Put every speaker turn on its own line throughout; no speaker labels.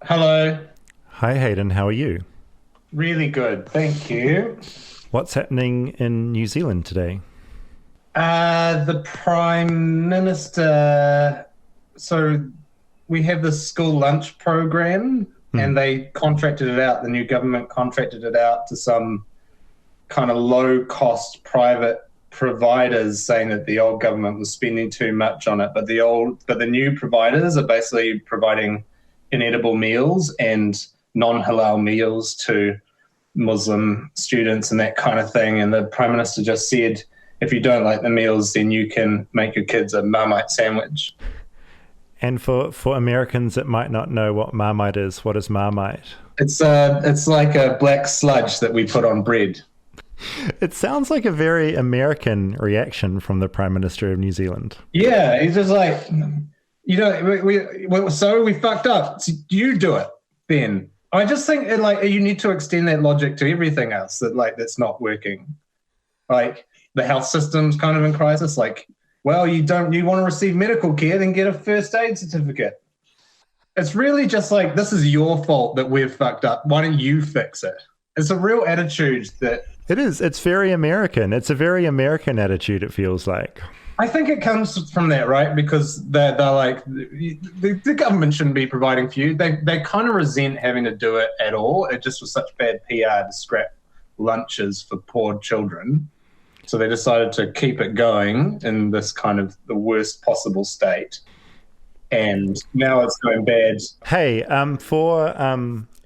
Hello.
Hi Hayden, how are you?
Really good. Thank you.
What's happening in New Zealand today?
The Prime Minister. So we have this school lunch program,
Hmm.
and they contracted it out. The new government contracted it out to some kind of low cost private providers, saying that the old government was spending too much on it. But the new providers are basically providing inedible meals and non-halal meals to Muslim students and that kind of thing. And the Prime Minister just said, if you don't like the meals, then you can make your kids a Marmite sandwich.
And for Americans that might not know what Marmite is, what is Marmite?
It's like a black sludge that we put on bread.
It sounds like a very American reaction from the Prime Minister of New Zealand.
Yeah, he's just like, we fucked up. So you do it, then. I just think you need to extend that logic to everything else that's not working. Like the health system's kind of in crisis. Like, well, you want to receive medical care, then get a first aid certificate. It's really just like, this is your fault that we've fucked up. Why don't you fix it? It's a real attitude that
It is. It's very American. It's a very American attitude, it feels like.
I think it comes from that, right? Because they're like, the government shouldn't be providing for you. They kind of resent having to do it at all. It just was such bad PR to scrap lunches for poor children. So they decided to keep it going in this kind of the worst possible state. And now it's going bad.
Hey, for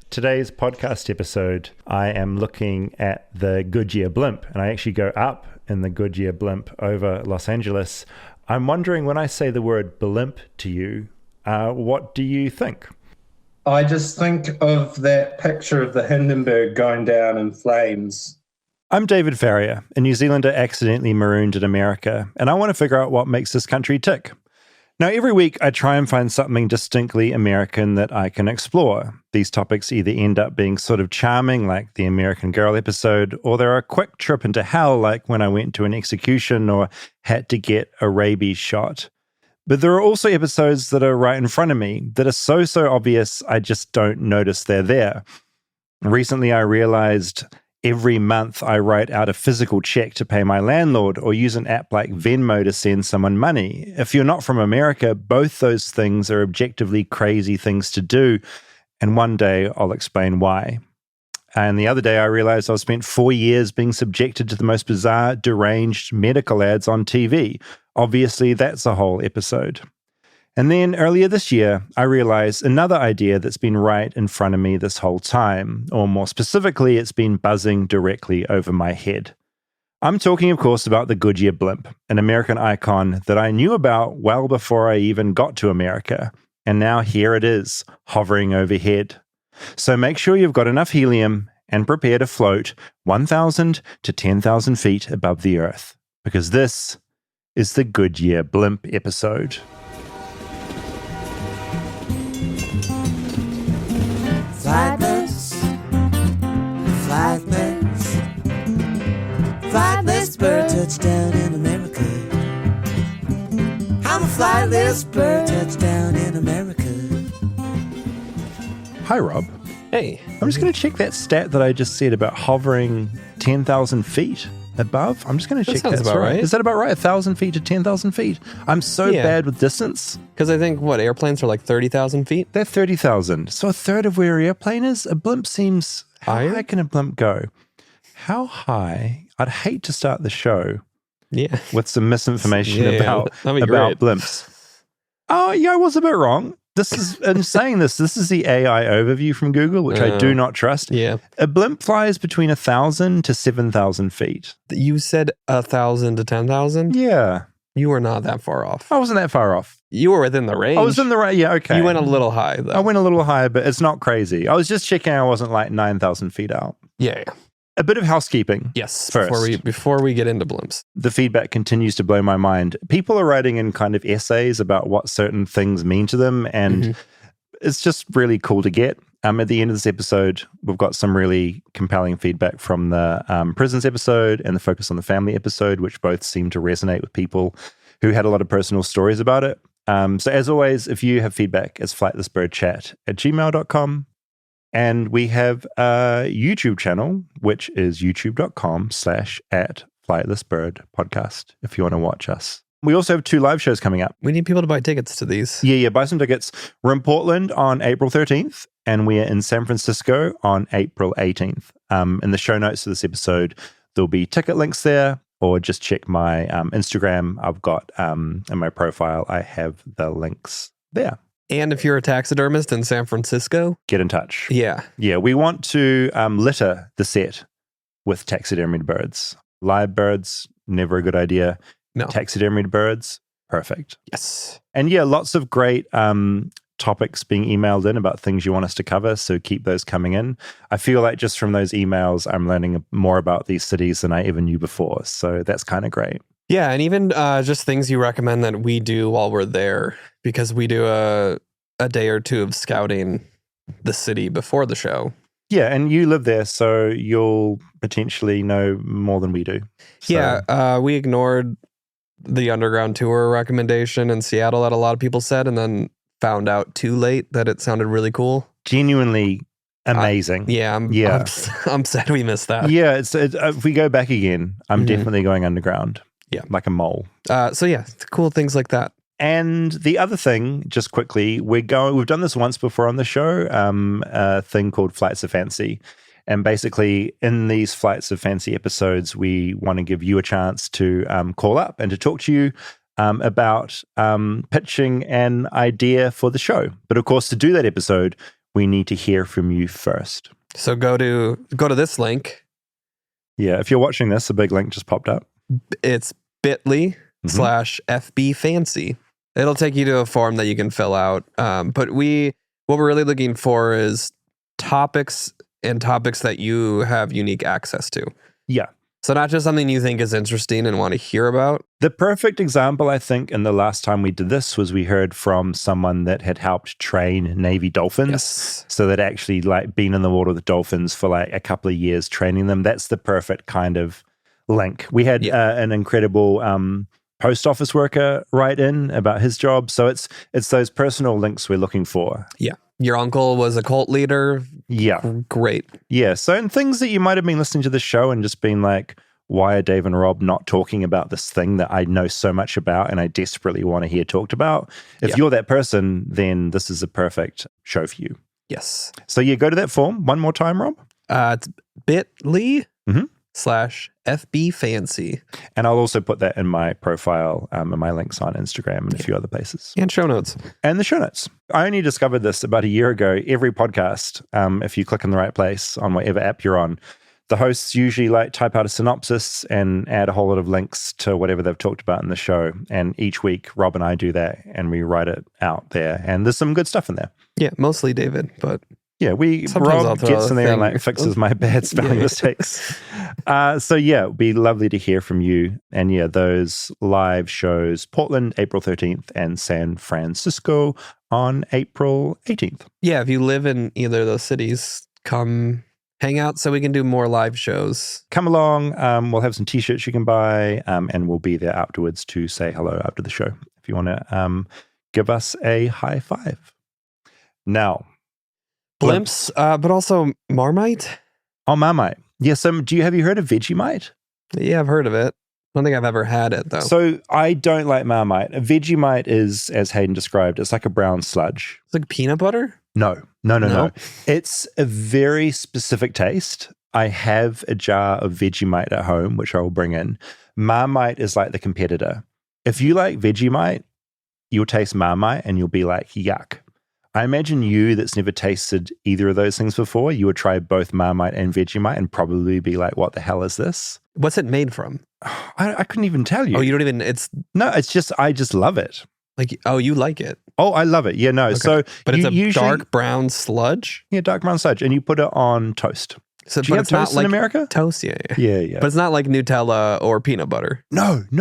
today's podcast episode, I am looking at the Goodyear Blimp, and I actually go up in the Goodyear Blimp over Los Angeles. I'm wondering, when I say the word blimp to you, what do you think?
I just think of that picture of the Hindenburg going down in flames.
I'm David Farrier, a New Zealander accidentally marooned in America, and I want to figure out what makes this country tick. Now, every week I try and find something distinctly American that I can explore. These topics either end up being sort of charming, like the American Girl episode, or they're a quick trip into hell, like when I went to an execution or had to get a rabies shot. But there are also episodes that are right in front of me that are so obvious I just don't notice they're there. Recently I realized every month I write out a physical check to pay my landlord or use an app like Venmo to send someone money. If you're not from America, both those things are objectively crazy things to do, and one day I'll explain why. And the other day I realized I've spent 4 years being subjected to the most bizarre, deranged medical ads on TV. Obviously, that's a whole episode. And then earlier this year, I realized another idea that's been right in front of me this whole time, or more specifically, it's been buzzing directly over my head. I'm talking, of course, about the Goodyear Blimp, an American icon that I knew about well before I even got to America. And now here it is, hovering overhead. So make sure you've got enough helium and prepare to float 1,000 to 10,000 feet above the earth, because this is the Goodyear Blimp episode.
Flightless, flightless, flightless bird touchdown in America. I'm a flightless bird touchdown in America.
Hi, Rob.
Hey.
I'm just going to check that stat that I just said about hovering 10,000 feet above. I'm just going to check
sounds
that's
about right.
Is that about right? 1,000 feet to 10,000 feet? I'm so
Yeah.
bad with distance.
Because I think, airplanes are like 30,000 feet?
They're 30,000. So a third of where an airplane is. A blimp seems... How
Higher?
high can a blimp go? How high? I'd hate to start the show
Yeah.
with some misinformation
Yeah,
about
that'd be great.
blimps. Oh, yeah, I was a bit wrong. This is, in saying this is the AI overview from Google, which I do not trust.
Yeah.
A blimp flies between 1,000 to 7,000 feet.
You said 1,000 to 10,000?
Yeah.
You were not that far off.
I wasn't that far off.
You were within the range.
I was in the right. Yeah, okay.
You went a little high, though.
I went a little higher, but it's not crazy. I was just checking I wasn't like 9,000 feet out.
Yeah.
A bit of housekeeping.
Yes.
First.
Before we get into blimps.
The feedback continues to blow my mind. People are writing in kind of essays about what certain things mean to them, and it's just really cool to get. At the end of this episode, we've got some really compelling feedback from the prisons episode and the Focus on the Family episode, which both seem to resonate with people who had a lot of personal stories about it. So as always, if you have feedback, it's flightlessbirdchat@gmail.com. And we have a YouTube channel, which is youtube.com/@flightlessbirdpodcast if you want to watch us. We also have 2 live shows coming up.
We need people to buy tickets to these.
Yeah, buy some tickets. We're in Portland on April 13th, and we're in San Francisco on April 18th. In the show notes of this episode, there'll be ticket links there, or just check my Instagram. I've got in my profile, I have the links there.
And if you're a taxidermist in San Francisco,
get in touch.
Yeah.
Yeah, we want to litter the set with taxidermied birds. Live birds, never a good idea.
No.
Taxidermied birds, perfect.
Yes.
And yeah, lots of great topics being emailed in about things you want us to cover, so keep those coming in. I feel like just from those emails, I'm learning more about these cities than I ever knew before, so that's kind of great.
Yeah, and even just things you recommend that we do while we're there, because we do a day or two of scouting the city before the show.
Yeah, and you live there, so you'll potentially know more than we do. So.
Yeah, we ignored the underground tour recommendation in Seattle that a lot of people said, and then found out too late that it sounded really cool.
Genuinely amazing.
I'm sad we missed that.
Yeah, if we go back again, I'm definitely going underground.
Yeah,
like a mole.
So yeah, cool things like that.
And the other thing, just quickly, we've done this once before on the show, a thing called Flights of Fancy. And basically, in these Flights of Fancy episodes, we want to give you a chance to call up and to talk to you about pitching an idea for the show. But of course, to do that episode, we need to hear from you first.
So go to this link.
Yeah, if you're watching this, a big link just popped up.
It's bit.ly/FBFancy. It'll take you to a form that you can fill out. But what we're really looking for is topics that you have unique access to.
Yeah.
So not just something you think is interesting and want to hear about.
The perfect example, I think, in the last time we did this was we heard from someone that had helped train Navy dolphins.
Yes.
So that actually been in the water with dolphins for a couple of years training them. That's the perfect kind of link. We had an incredible post office worker write in about his job. So it's those personal links we're looking for.
Yeah. Your uncle was a cult leader.
Yeah.
Great.
Yeah. So and things that you might have been listening to the show and just been like, why are Dave and Rob not talking about this thing that I know so much about and I desperately want to hear talked about? If you're that person, then this is a perfect show for you.
Yes.
So go to that form one more time, Rob.
It's bit.ly /FBFancy.
And I'll also put that in my profile and my links on Instagram and a few other places.
And show notes.
And the show notes. I only discovered this about a year ago. Every podcast, if you click in the right place on whatever app you're on, the hosts usually type out a synopsis and add a whole lot of links to whatever they've talked about in the show. And each week, Rob and I do that and we write it out there. And there's some good stuff in there.
Yeah, mostly David, but...
Yeah, Rob gets in there and fixes my bad spelling mistakes. So it'd be lovely to hear from you. And those live shows, Portland, April 13th, and San Francisco on April 18th.
Yeah, if you live in either of those cities, come hang out so we can do more live shows.
Come along. We'll have some t-shirts you can buy, and we'll be there afterwards to say hello after the show if you want to give us a high five. Now...
Blimps, but also Marmite.
Oh, Marmite. Yes. Have you heard of Vegemite?
Yeah, I've heard of it. I don't think I've ever had it, though.
So I don't like Marmite. Vegemite is, as Hayden described, it's like a brown sludge.
It's like peanut butter?
No. It's a very specific taste. I have a jar of Vegemite at home, which I will bring in. Marmite is like the competitor. If you like Vegemite, you'll taste Marmite and you'll be like, yuck. I imagine you that's never tasted either of those things before, you would try both Marmite and Vegemite and probably be like, what the hell is this?
What's it made from?
I couldn't even tell you.
Oh, you don't even,
No, it's just, I just love it.
Like, oh, you like it?
Oh, I love it. Yeah, no. Okay. So,
but it's usually dark brown sludge?
Yeah, dark brown sludge. And you put it on toast.
So,
do you have toast in America?
Toast, yeah.
But
it's not like Nutella or peanut butter.
No. So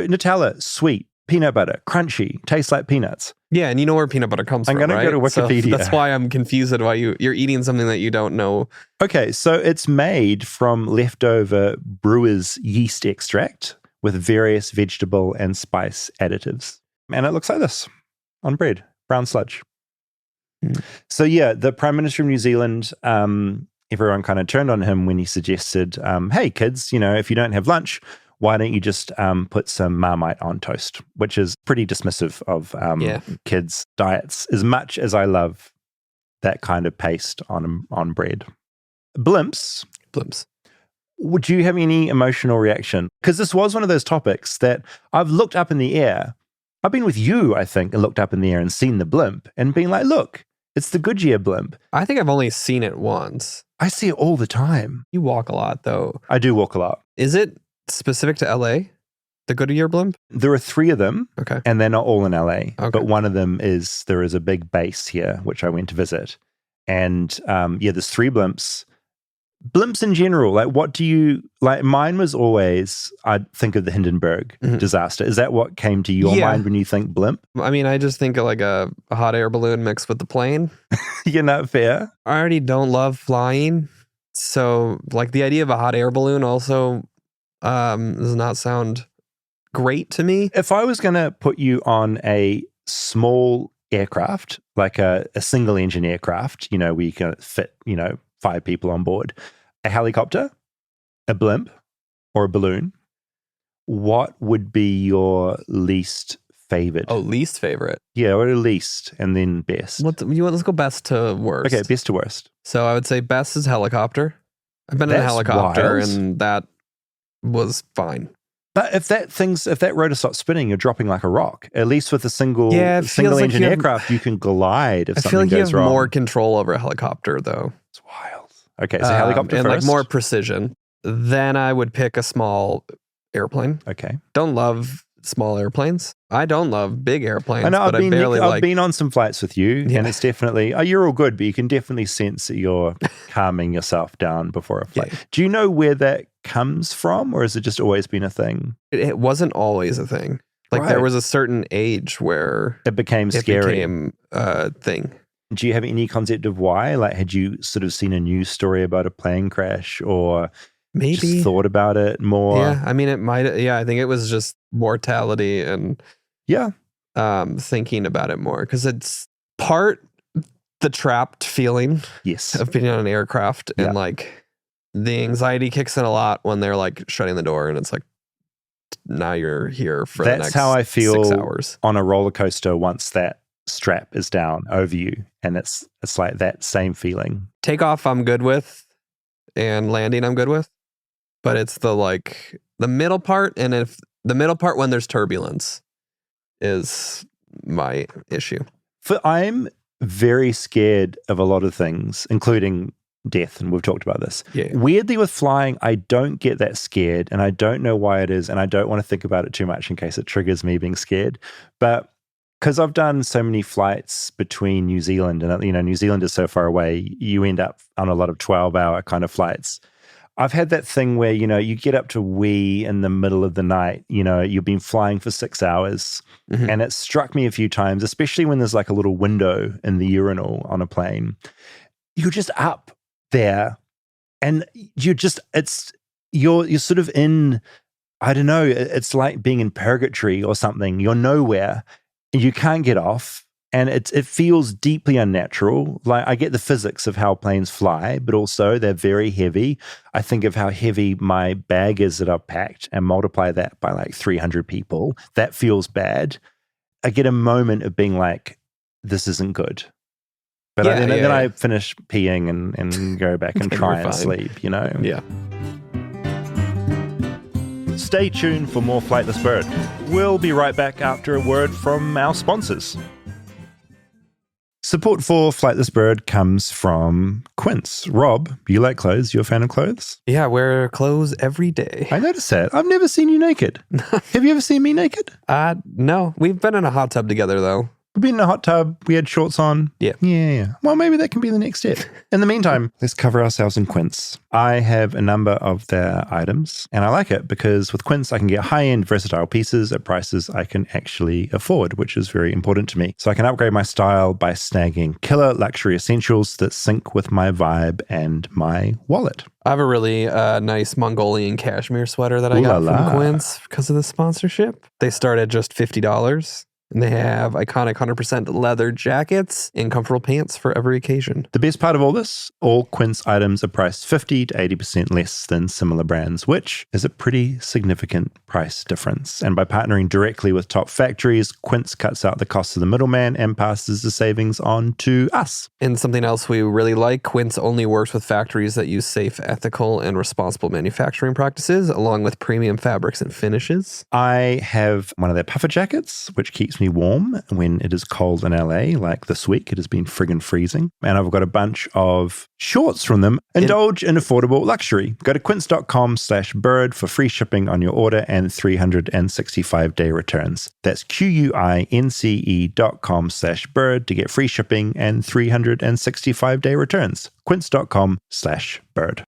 Nutella, sweet. Peanut butter, crunchy, tastes like peanuts.
Yeah, and you know where peanut butter comes from, right?
I'm going to go to Wikipedia.
So that's why I'm confused at why you're eating something that you don't know.
Okay, so it's made from leftover brewer's yeast extract with various vegetable and spice additives. And it looks like this on bread, brown sludge.
Mm.
So yeah, the Prime Minister of New Zealand, everyone kind of turned on him when he suggested, hey kids, if you don't have lunch, why don't you just put some Marmite on toast, which is pretty dismissive of kids' diets, as much as I love that kind of paste on bread. Blimps. Would you have any emotional reaction? Because this was one of those topics that I've looked up in the air. I've been with you, I think, and looked up in the air and seen the blimp and been like, look, it's the Goodyear Blimp.
I think I've only seen it once.
I see it all the time.
You walk a lot, though.
I do walk a lot.
Is it specific to LA? The Goodyear Blimp?
There are 3 of them,
okay,
and they're not all in LA.
Okay.
But one of them there is a big base here, which I went to visit. And there's 3 blimps. Blimps in general, like what do you like? Mine was always, I'd think of the Hindenburg disaster. Is that what came to your mind when you think blimp?
I mean, I just think of like a hot air balloon mixed with the plane.
You're not fair.
I already don't love flying. So like the idea of a hot air balloon also does not sound great to me.
If I was going to put you on a small aircraft, like a single engine aircraft, where you can fit, 5 people on board, a helicopter, a blimp, or a balloon, what would be your least favorite?
Oh, least favorite?
Yeah, or least, and then best.
Let's go best to worst.
Okay, best to worst.
So I would say best is helicopter. I've been in a helicopter
wild.
and that was fine.
But if that rotor stops spinning, you're dropping like a rock. At least with a single engine aircraft, you can glide if something goes wrong. I feel like you have
more control over a helicopter, though.
It's wild. Okay, so helicopter
and
first.
Like more precision. Then I would pick a small airplane.
Okay.
Don't love small airplanes. I don't love big airplanes.
I know,
but
I've been on some flights with you, and it's definitely, you're all good, but you can definitely sense that you're calming yourself down before a flight. Yeah. Do you know where that comes from, or has it just always been a thing?
It wasn't always a thing. Like there was a certain age where
it became scary.
It became a thing.
Do you have any concept of why? Like, had you sort of seen a news story about a plane crash, or
maybe
just thought about it more?
Yeah, I mean, it might. Yeah, I think it was just mortality and thinking about it more, because it's part the trapped feeling of being on an aircraft, and like the anxiety kicks in a lot when they're like shutting the door and it's like, now you're here for the next 6 hours. That's how I feel
on a roller coaster once that strap is down over you, and it's like that same feeling.
Takeoff I'm good with, and landing I'm good with, but it's the middle part, and if the middle part when there's turbulence is my issue.
I'm very scared of a lot of things, including death, and we've talked about this. Weirdly with flying, I don't get that scared, and I don't know why it is, and I don't want to think about it too much in case it triggers me being scared. But because I've done so many flights between New Zealand, and New Zealand is so far away, you end up on a lot of 12-hour kind of flights. I've had that thing where, you get up to wee in the middle of the night, you've been flying for 6 hours, and it struck me a few times, especially when there's like a little window in the urinal on a plane. You're just up there, and you're sort of in, I don't know, it's like being in purgatory or something. You're nowhere. You can't get off, and it feels deeply unnatural. Like, I get the physics of how planes fly, but also they're very heavy. I think of how heavy my bag is that I've packed and multiply that by like 300 people. That feels bad. I get a moment of being like, this isn't good. But then I finish peeing and go back and try and sleep,
Yeah.
Stay tuned for more Flightless Bird. We'll be right back after a word from our sponsors. Support for Flightless Bird comes from Quince. Rob, you like clothes? You're a fan of clothes?
Yeah, I wear clothes every day.
I noticed that. I've never seen you naked. Have you ever seen me naked?
No. We've been in a hot tub together, though.
We've been in a hot tub. We had shorts on. Yeah. Well, maybe that can be the next step. In the meantime, let's cover ourselves in Quince. I have a number of their items, and I like it because with Quince, I can get high-end, versatile pieces at prices I can actually afford, which is very important to me. So I can upgrade my style by snagging killer luxury essentials that sync with my vibe and my wallet.
I have a really nice Mongolian cashmere sweater that I got from Quince because of the sponsorship. They start at just $50. And they have iconic 100% leather jackets and comfortable pants for every occasion.
The best part of all this, all Quince items are priced 50 to 80% less than similar brands, which is a pretty significant price difference. And by partnering directly with top factories, Quince cuts out the cost of the middleman and passes the savings on to us.
And something else we really like, Quince only works with factories that use safe, ethical, and responsible manufacturing practices, along with premium fabrics and finishes.
I have one of their puffer jackets, which keeps me warm when it is cold in LA, like this week. It has been friggin' freezing. And I've got a bunch of shorts from them. Indulge in affordable luxury. Go to quince.com/bird for free shipping on your order and 365-day returns. That's QUINCE.com/bird to get free shipping and 365-day returns. Quince.com/bird.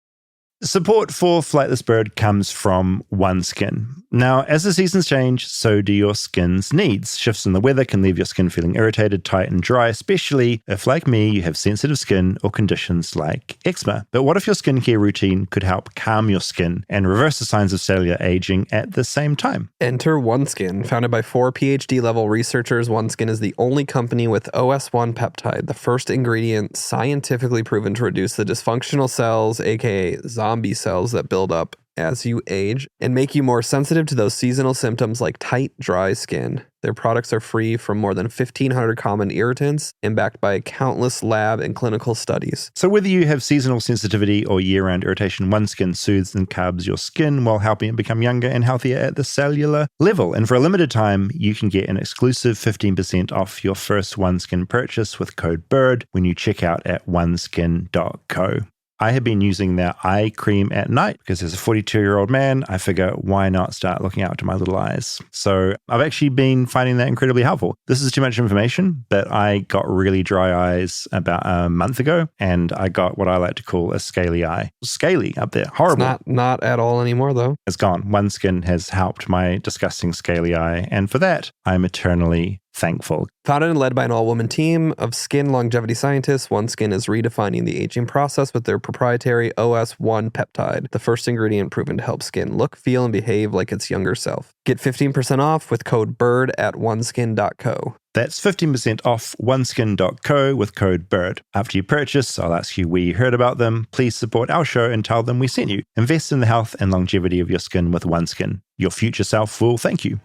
Support for Flightless Bird comes from OneSkin. Now, as the seasons change, so do your skin's needs. Shifts in the weather can leave your skin feeling irritated, tight, and dry, especially if, like me, you have sensitive skin or conditions like eczema. But what if your skincare routine could help calm your skin and reverse the signs of cellular aging at the same time?
Enter OneSkin. Founded by 4 PhD-level researchers, OneSkin is the only company with OS1 peptide, the first ingredient scientifically proven to reduce the dysfunctional cells, aka zombie cells that build up as you age and make you more sensitive to those seasonal symptoms like tight, dry skin. Their products are free from more than 1,500 common irritants and backed by countless lab and clinical studies.
So whether you have seasonal sensitivity or year-round irritation, OneSkin soothes and carbs your skin while helping it become younger and healthier at the cellular level. And for a limited time, you can get an exclusive 15% off your first OneSkin purchase with code BIRD when you check out at oneskin.co. I have been using their eye cream at night because as a 42-year-old man, I figure why not start looking out to my little eyes? So I've actually been finding that incredibly helpful. This is too much information, but I got really dry eyes about a month ago, and I got what I like to call a scaly eye. Scaly up there, horrible.
It's not at all anymore, though.
It's gone. OneSkin has helped my disgusting scaly eye, and for that, I'm eternally thankful.
Founded and led by an all-woman team of skin longevity scientists, OneSkin is redefining the aging process with their proprietary OS1 peptide, the first ingredient proven to help skin look, feel, and behave like its younger self. Get 15% off with code BIRD at oneskin.co.
That's 15% off oneskin.co with code BIRD. After you purchase, I'll ask you where you heard about them. Please support our show and tell them we sent you. Invest in the health and longevity of your skin with OneSkin. Your future self will thank you.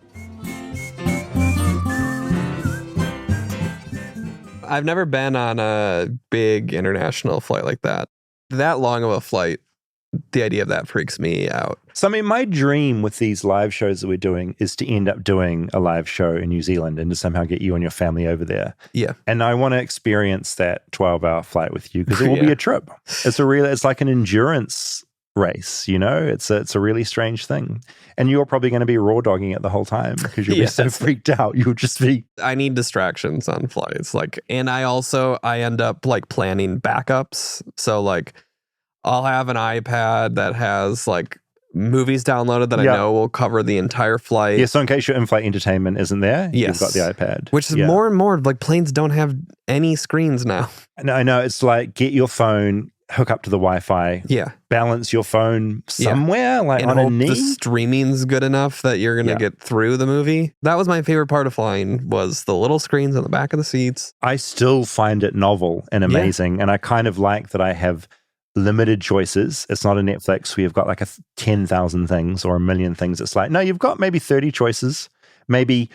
I've never been on a big international flight like that. That long of a flight, the idea of that freaks me out.
So, I mean, my dream with these live shows that we're doing is to end up doing a live show in New Zealand and to somehow get you and your family over there.
Yeah.
And I want to experience that 12-hour flight with you because it will be a trip. It's like an endurance race, you know? It's a really strange thing. And you're probably going to be raw dogging it the whole time because you'll be so freaked out. You'll just be...
I need distractions on flights. And I end up planning backups. So I'll have an iPad that has movies downloaded that I know will cover the entire flight.
Yeah, so in case your in-flight entertainment isn't there, you've got the iPad.
Which is more and more, planes don't have any screens now.
No, I know. It's get your phone, hook up to the Wi-Fi, balance your phone somewhere,
and
on a
hope
knee.
The streaming's good enough that you're going to get through the movie. That was my favorite part of flying, was the little screens on the back of the seats.
I still find it novel and amazing, and I kind of like that I have limited choices. It's not a Netflix where you've got 10,000 things or a million things. It's no, you've got maybe 30 choices. Maybe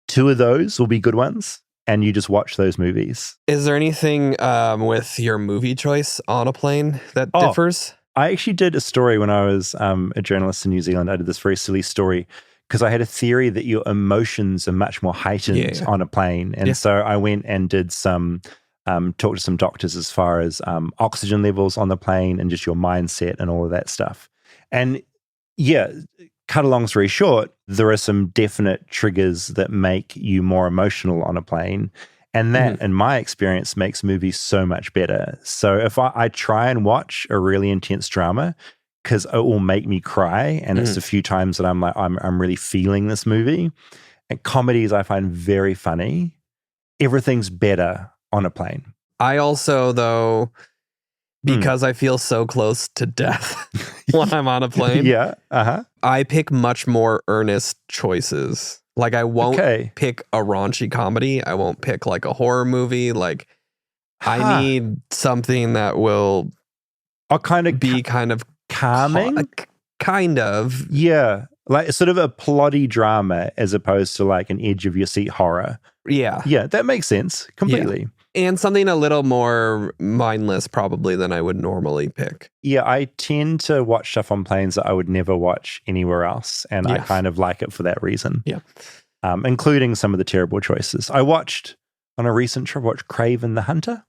2 of those will be good ones. And you just watch those movies.
Is there anything with your movie choice on a plane that differs?
I actually did a story when I was a journalist in New Zealand. I did this very silly story because I had a theory that your emotions are much more heightened on a plane. And so I went and did talked to some doctors as far as oxygen levels on the plane and just your mindset and all of that stuff. And cut a long story short, there are some definite triggers that make you more emotional on a plane. And that, in my experience, makes movies so much better. So if I try and watch a really intense drama, because it will make me cry, and it's a few times that I'm really feeling this movie. And comedies I find very funny. Everything's better on a plane.
I also, though, because I feel so close to death when I'm on a plane.
I
pick much more earnest choices Like, I won't pick a raunchy comedy. I won't pick like a horror movie. Like, I need something that will be kind of
calming.
Kind of.
Yeah. Like sort of a plotty drama as opposed to like an edge of your seat horror.
Yeah.
Yeah, that makes sense completely.
Yeah. And something a little more mindless probably than I would normally pick.
Yeah, I tend to watch stuff on planes that I would never watch anywhere else. And I kind of like it for that reason.
Yeah.
Including some of the terrible choices. I watched, on a recent trip, Craven the Hunter.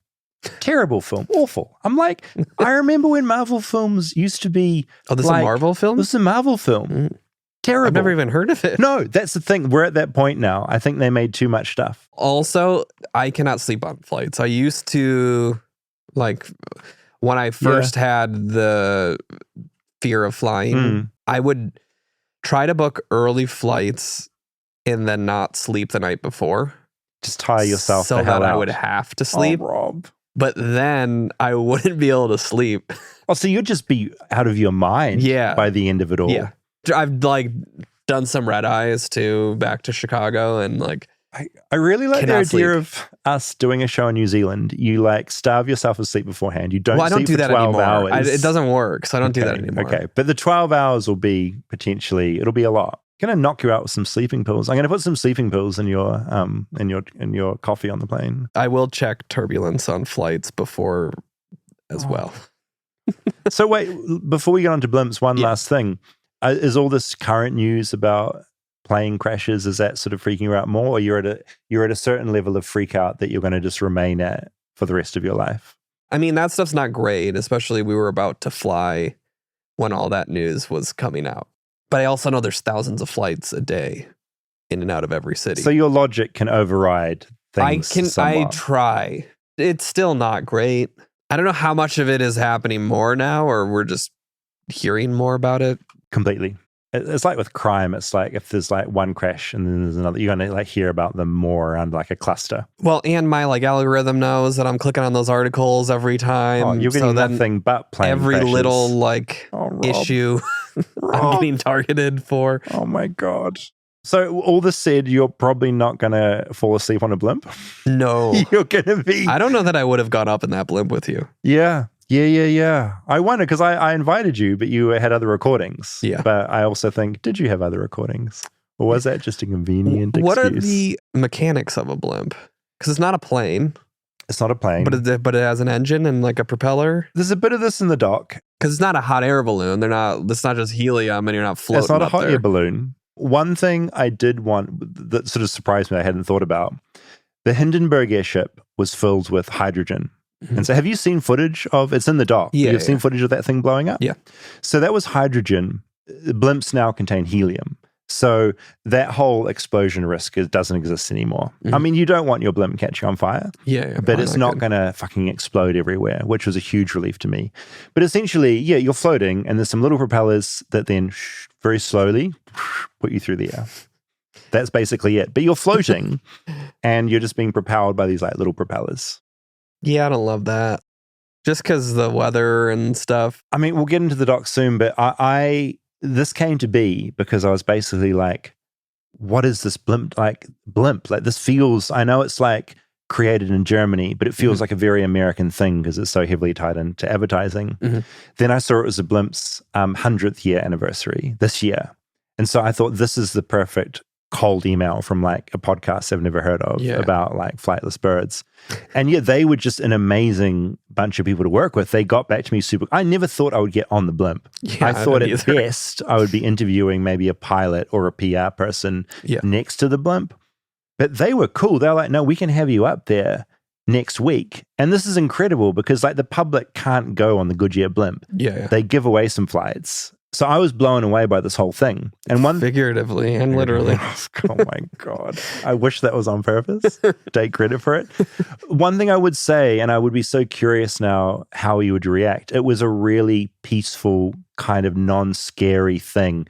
Terrible film. Awful. I'm like, I remember when Marvel films used to be
this is a Marvel film?
This is a Marvel film.
Mm.
Terrible.
I've never even heard of it.
No, that's the thing. We're at that point now. I think they made too much stuff.
Also, I cannot sleep on flights. I used to, like, when I first had the fear of flying, I would try to book early flights and then not sleep the night before.
Just tire yourself
so
the hell
that
out.
I would have to sleep.
Oh, Rob.
But then I wouldn't be able to sleep.
Oh, so you'd just be out of your mind by the end of it all.
Yeah. I've like done some red eyes too back to Chicago and like
I really like the idea of us doing a show in New Zealand. You like starve yourself asleep beforehand. You don't sleep for 12 hours.
It doesn't work, so I don't do that anymore.
Okay, but the 12 hours will be potentially, it'll be a lot. Going to knock you out with some sleeping pills. I'm going to put some sleeping pills in your coffee on the plane.
I will check turbulence on flights before as well.
So wait, before we get on to blimps, one last thing. Is all this current news about plane crashes, is that sort of freaking you out more, or you're at a certain level of freak out that you're going to just remain at for the rest of your life?
I mean, that stuff's not great, especially we were about to fly when all that news was coming out. But I also know there's thousands of flights a day in and out of every city.
So your logic can override things somewhat.
I try. It's still not great. I don't know how much of it is happening more now, or we're just hearing more about it.
Completely. It's like with crime. It's like if there's like one crash and then there's another, you're going to like hear about them more around like a cluster.
Well, and my like algorithm knows that I'm clicking on those articles every time.
Oh, you're getting nothing but plane
every
crashes.
Little like issue I'm getting targeted for.
Oh my God. So all this said, you're probably not going to fall asleep on a blimp?
No.
You're going to be...
I don't know that I would have gone up in that blimp with you.
Yeah. I wonder because I invited you, but you had other recordings.
Yeah.
But I also think, did you have other recordings? Or was that just a convenient excuse?
What are the mechanics of a blimp? Because it's not a plane.
It's not a plane.
But it has an engine and like a propeller.
There's a bit of this in the doc.
Because it's not a hot air balloon. It's not just helium and you're not floating.
It's not a hot
there.
air balloon. One thing I did want that sort of surprised me, I hadn't thought about, the Hindenburg airship was filled with hydrogen. Mm-hmm. And so have you seen footage of, it's in the doc.
Yeah.
You've seen footage of that thing blowing up?
Yeah.
So that was hydrogen. Blimps now contain helium. So that whole explosion risk doesn't exist anymore. Mm-hmm. I mean, you don't want your blimp catching on fire.
Yeah.
But it's not going to fucking explode everywhere, which was a huge relief to me. But essentially, you're floating and there's some little propellers that then very slowly put you through the air. That's basically it. But you're floating and you're just being propelled by these like little propellers.
Yeah, I don't love that. Just because the weather and stuff.
I mean, we'll get into the doc soon, but this came to be because I was basically like, what is this blimp? Like this feels, I know it's like created in Germany, but it feels like a very American thing because it's so heavily tied into advertising. Mm-hmm. Then I saw it was a blimp's 100th year anniversary this year. And so I thought this is the perfect cold email from like a podcast I've never heard of about like flightless birds. And they were just an amazing bunch of people to work with. They got back to me super. I never thought I would get on the blimp. I thought at best I would be interviewing maybe a pilot or a PR person next to the blimp. But they were cool. They're like, no, we can have you up there next week. And this is incredible because like the public can't go on the Goodyear Blimp.
Yeah.
They give away some flights. So I was blown away by this whole thing. And
figuratively and literally.
Oh my God. I wish that was on purpose. Take credit for it. One thing I would say, and I would be so curious now how you would react, it was a really peaceful kind of non-scary thing.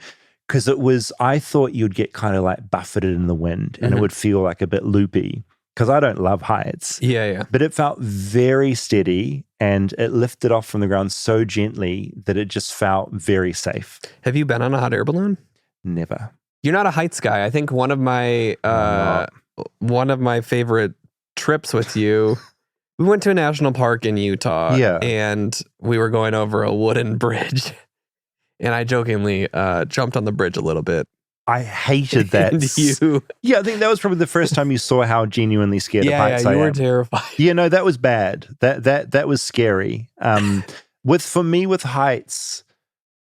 Because I thought you'd get kind of like buffeted in the wind and it would feel like a bit loopy. Because I don't love heights.
Yeah.
But it felt very steady and it lifted off from the ground so gently that it just felt very safe.
Have you been on a hot air balloon?
Never.
You're not a heights guy. I think one of my favorite trips with you, we went to a national park in Utah.
Yeah.
And we were going over a wooden bridge. And I jokingly jumped on the bridge a little bit.
I hated that. Yeah, I think that was probably the first time you saw how genuinely scared of heights I am.
Yeah, you were terrified.
Yeah, no, that was bad. That was scary. For me with heights,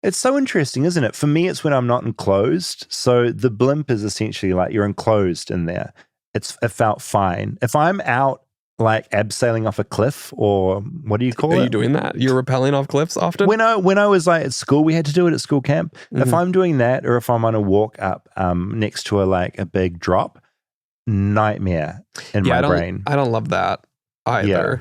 it's so interesting, isn't it? For me, it's when I'm not enclosed. So the blimp is essentially like you're enclosed in there. It felt fine. If I'm out like abseiling off a cliff, or what do you call it?
Are you doing that? You're rappelling off cliffs often?
When I was like at school, we had to do it at school camp. Mm-hmm. If I'm doing that, or if I'm on a walk up next to a big drop, nightmare in my brain.
I don't love that either. Yeah.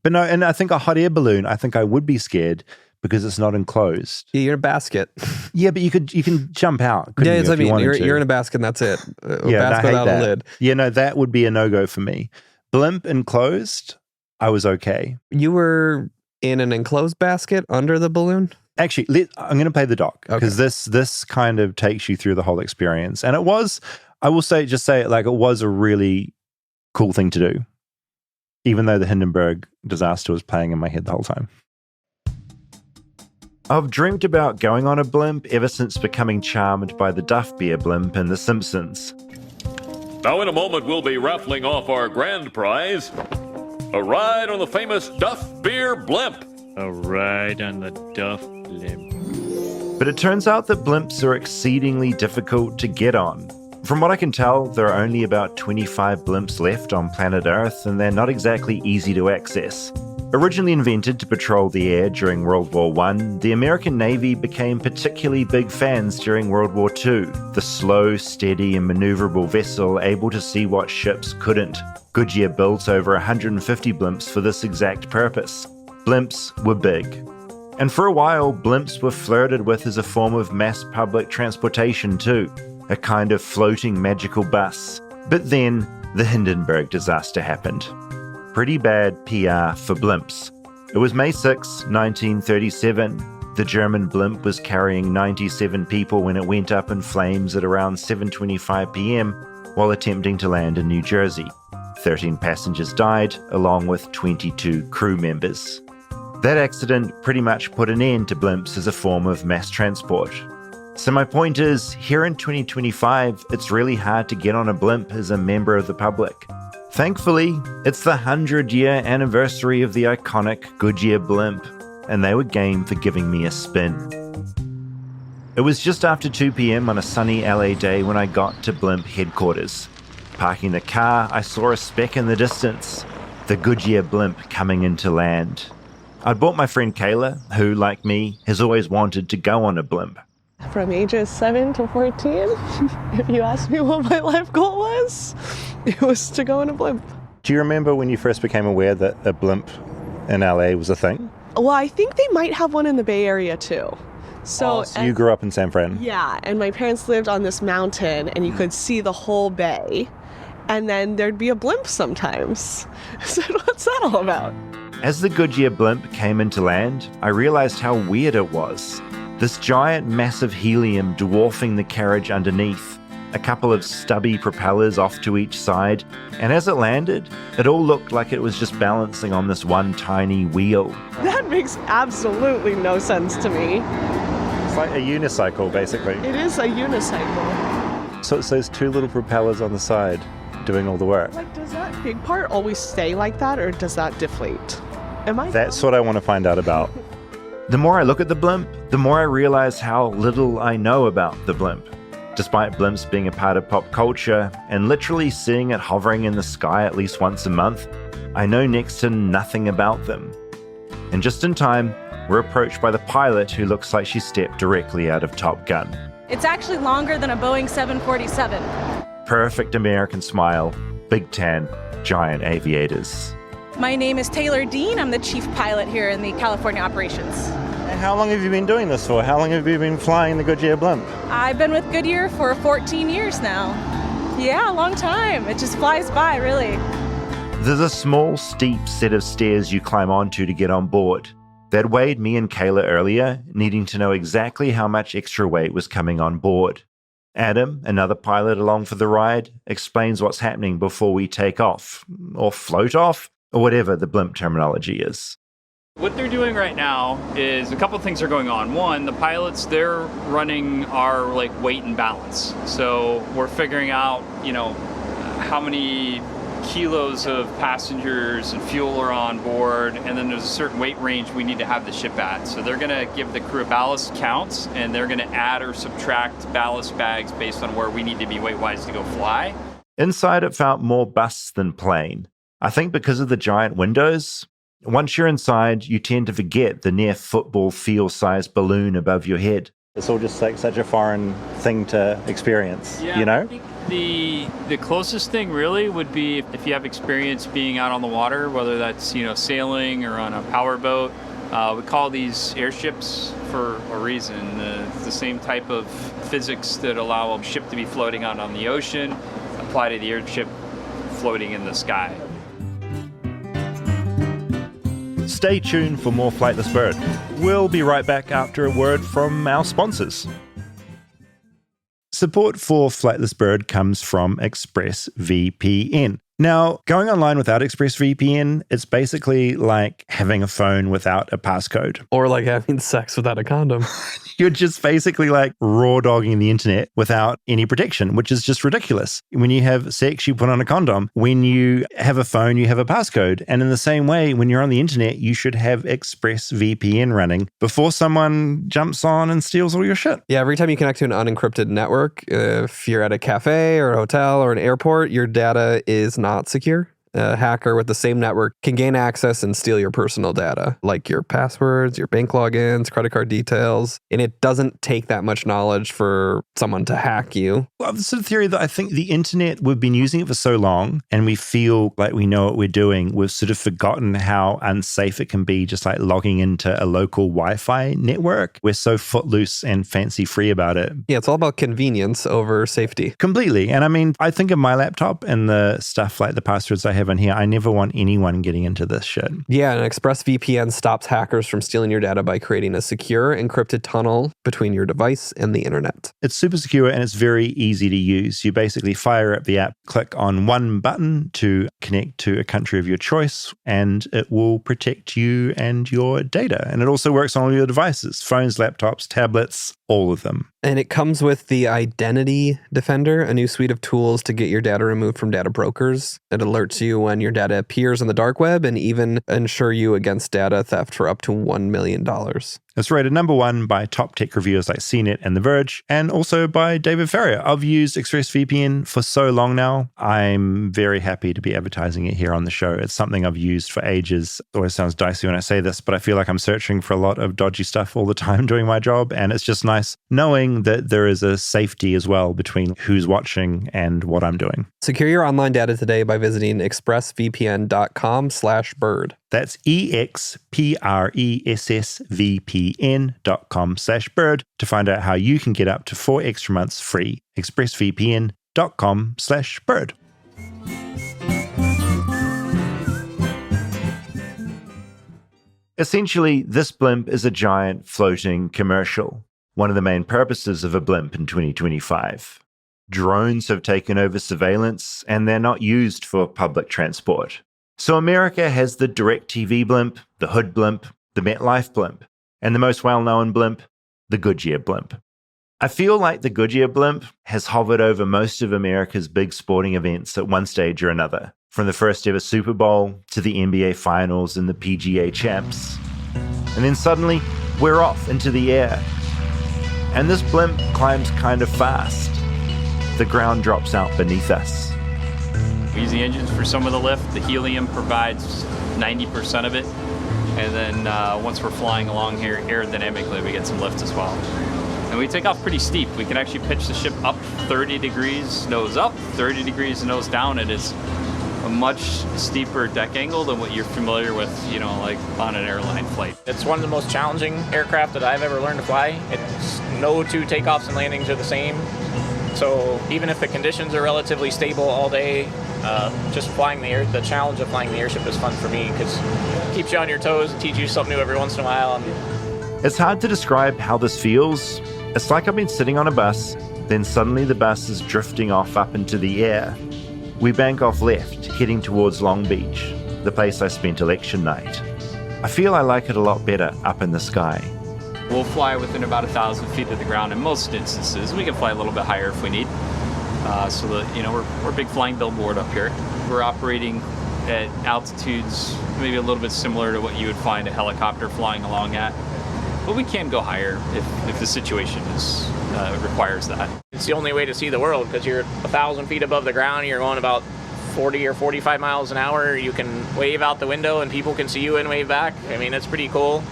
But no, and I think a hot air balloon, I think I would be scared because it's not enclosed.
Yeah, you're in a basket.
Yeah, but you can jump out.
Yeah, that's what I mean. You're in a basket and that's it. Basket without a lid.
Yeah, no, that would be a no-go for me. Blimp enclosed, I was okay.
You were in an enclosed basket under the balloon?
Actually, I'm going to play the doc because this kind of takes you through the whole experience. And it was, I will say it like it was a really cool thing to do, even though the Hindenburg disaster was playing in my head the whole time. I've dreamt about going on a blimp ever since becoming charmed by the Duff Beer blimp in The Simpsons.
Now in a moment we'll be raffling off our grand prize, a ride on the famous Duff Beer Blimp.
A ride on the Duff Blimp.
But it turns out that blimps are exceedingly difficult to get on. From what I can tell, there are only about 25 blimps left on planet Earth, and they're not exactly easy to access. Originally invented to patrol the air during World War I, the American Navy became particularly big fans during World War II, the slow, steady, and maneuverable vessel able to see what ships couldn't. Goodyear built over 150 blimps for this exact purpose. Blimps were big. And for a while, blimps were flirted with as a form of mass public transportation too, a kind of floating magical bus. But then, the Hindenburg disaster happened. Pretty bad PR for blimps. It was May 6, 1937. The German blimp was carrying 97 people when it went up in flames at around 7:25 p.m. while attempting to land in New Jersey. 13 passengers died, along with 22 crew members. That accident pretty much put an end to blimps as a form of mass transport. So my point is, here in 2025, it's really hard to get on a blimp as a member of the public. Thankfully, it's the 100-year anniversary of the iconic Goodyear Blimp, and they were game for giving me a spin. It was just after 2 p.m. on a sunny LA day when I got to Blimp headquarters. Parking the car, I saw a speck in the distance, the Goodyear Blimp coming into land. I'd brought my friend Kayla, who, like me, has always wanted to go on a blimp.
From ages 7 to 14, if you asked me what my life goal was, it was to go on a blimp.
Do you remember when you first became aware that a blimp in LA was a thing?
Well, I think they might have one in the Bay Area too. So
you grew up in San Fran?
Yeah, and my parents lived on this mountain and you could see the whole bay. And then there'd be a blimp sometimes. So what's that all about?
As the Goodyear Blimp came into land, I realized how weird it was. This giant mass of helium dwarfing the carriage underneath, a couple of stubby propellers off to each side, and as it landed, it all looked like it was just balancing on this one tiny wheel.
That makes absolutely no sense to me.
It's like a unicycle, basically.
It is a unicycle.
So it's those two little propellers on the side doing all the work.
Like, does that big part always stay like that, or does that deflate?
That's what I want to find out about. The more I look at the blimp, the more I realize how little I know about the blimp. Despite blimps being a part of pop culture and literally seeing it hovering in the sky at least once a month, I know next to nothing about them. And just in time, we're approached by the pilot who looks like she stepped directly out of Top Gun.
It's actually longer than a Boeing 747.
Perfect American smile, big tan, giant aviators.
My name is Taylor Dean. I'm the chief pilot here in the California operations.
And how long have you been doing this for? How long have you been flying the Goodyear Blimp?
I've been with Goodyear for 14 years now. Yeah, a long time. It just flies by, really.
There's a small, steep set of stairs you climb onto to get on board. That weighed me and Kayla earlier, needing to know exactly how much extra weight was coming on board. Adam, another pilot along for the ride, explains what's happening before we take off, or float off, or whatever the blimp terminology is.
What they're doing right now is a couple of things are going on. One, the pilots, they're running our weight and balance. So we're figuring out, how many kilos of passengers and fuel are on board, and then there's a certain weight range we need to have the ship at. So they're going to give the crew ballast counts, and they're going to add or subtract ballast bags based on where we need to be weight-wise to go fly.
Inside, it felt more bus than plane. I think because of the giant windows. Once you're inside, you tend to forget the near football field-sized balloon above your head. It's all just such a foreign thing to experience,
I think the closest thing really would be if you have experience being out on the water, whether that's, sailing or on a power boat. We call these airships for a reason. It's the same type of physics that allow a ship to be floating out on the ocean apply to the airship floating in the sky.
Stay tuned for more Flightless Bird. We'll be right back after a word from our sponsors. Support for Flightless Bird comes from ExpressVPN. Now, going online without ExpressVPN, it's basically like having a phone without a passcode.
Or like having sex without a condom.
You're just basically like raw dogging the internet without any protection, which is just ridiculous. When you have sex, you put on a condom. When you have a phone, you have a passcode. And in the same way, when you're on the internet, you should have ExpressVPN running before someone jumps on and steals all your shit.
Yeah, every time you connect to an unencrypted network, if you're at a cafe or a hotel or an airport, your data is not secure. A hacker with the same network can gain access and steal your personal data, like your passwords, your bank logins, credit card details. And it doesn't take that much knowledge for someone to hack you.
Well, this is a theory that I think the internet, we've been using it for so long and we feel like we know what we're doing. We've sort of forgotten how unsafe it can be, just like logging into a local Wi-Fi network. We're so footloose and fancy free about it.
Yeah, it's all about convenience over safety.
Completely. And I mean, I think of my laptop and the stuff like the passwords I have in here. I never want anyone getting into this shit.
Yeah, and ExpressVPN stops hackers from stealing your data by creating a secure encrypted tunnel between your device and the internet.
It's super secure and it's very easy to use. You basically fire up the app, click on one button to connect to a country of your choice, and it will protect you and your data. And it also works on all your devices, phones, laptops, tablets, all of them.
And it comes with the Identity Defender, a new suite of tools to get your data removed from data brokers. It alerts you when your data appears on the dark web and even insure you against data theft for up to $1 million.
It's rated number 1 by top tech reviewers like CNET and The Verge, and also by David Farrier. I've used ExpressVPN for so long now. I'm very happy to be advertising it here on the show. It's something I've used for ages. It always sounds dicey when I say this, but I feel like I'm searching for a lot of dodgy stuff all the time doing my job, and it's just nice knowing that there is a safety as well between who's watching and what I'm doing.
Secure your online data today by visiting expressvpn.com/bird.
That's expressvpn.com/bird to find out how you can get up to 4 extra months free. expressvpn.com/bird. Essentially, this blimp is a giant floating commercial. One of the main purposes of a blimp in 2025. Drones have taken over surveillance, and they're not used for public transport. So America has the DirecTV blimp, the Hood blimp, the MetLife blimp, and the most well-known blimp, the Goodyear blimp. I feel like the Goodyear blimp has hovered over most of America's big sporting events at one stage or another, from the first ever Super Bowl to the NBA Finals and the PGA Champs. And then suddenly, we're off into the air. And this blimp climbs kind of fast. The ground drops out beneath us.
We use the engines for some of the lift. The helium provides 90% of it. And then once we're flying along here aerodynamically, we get some lift as well. And we take off pretty steep. We can actually pitch the ship up 30 degrees nose up, 30 degrees nose down. It is a much steeper deck angle than what you're familiar with, like on an airline flight.
It's one of the most challenging aircraft that I've ever learned to fly. No two takeoffs and landings are the same. So even if the conditions are relatively stable all day, just flying the challenge of flying the airship is fun for me because it keeps you on your toes and teaches you something new every once in a while.
It's hard to describe how this feels. It's like I've been sitting on a bus, Then suddenly the bus is drifting off up into the air. We bank off left, heading towards Long Beach, the place I spent election night. I feel I like it a lot better up in the sky.
We'll fly within about 1,000 feet of the ground in most instances. We can fly a little bit higher if we need. So that, you know, we're a big flying billboard up here. We're operating at altitudes maybe a little bit similar to what you would find a helicopter flying along at. But we can go higher if the situation requires that.
It's the only way to see the world because you're 1,000 feet above the ground. You're going about 40 or 45 miles an hour. You can wave out the window and people can see you and wave back. I mean, it's pretty cool.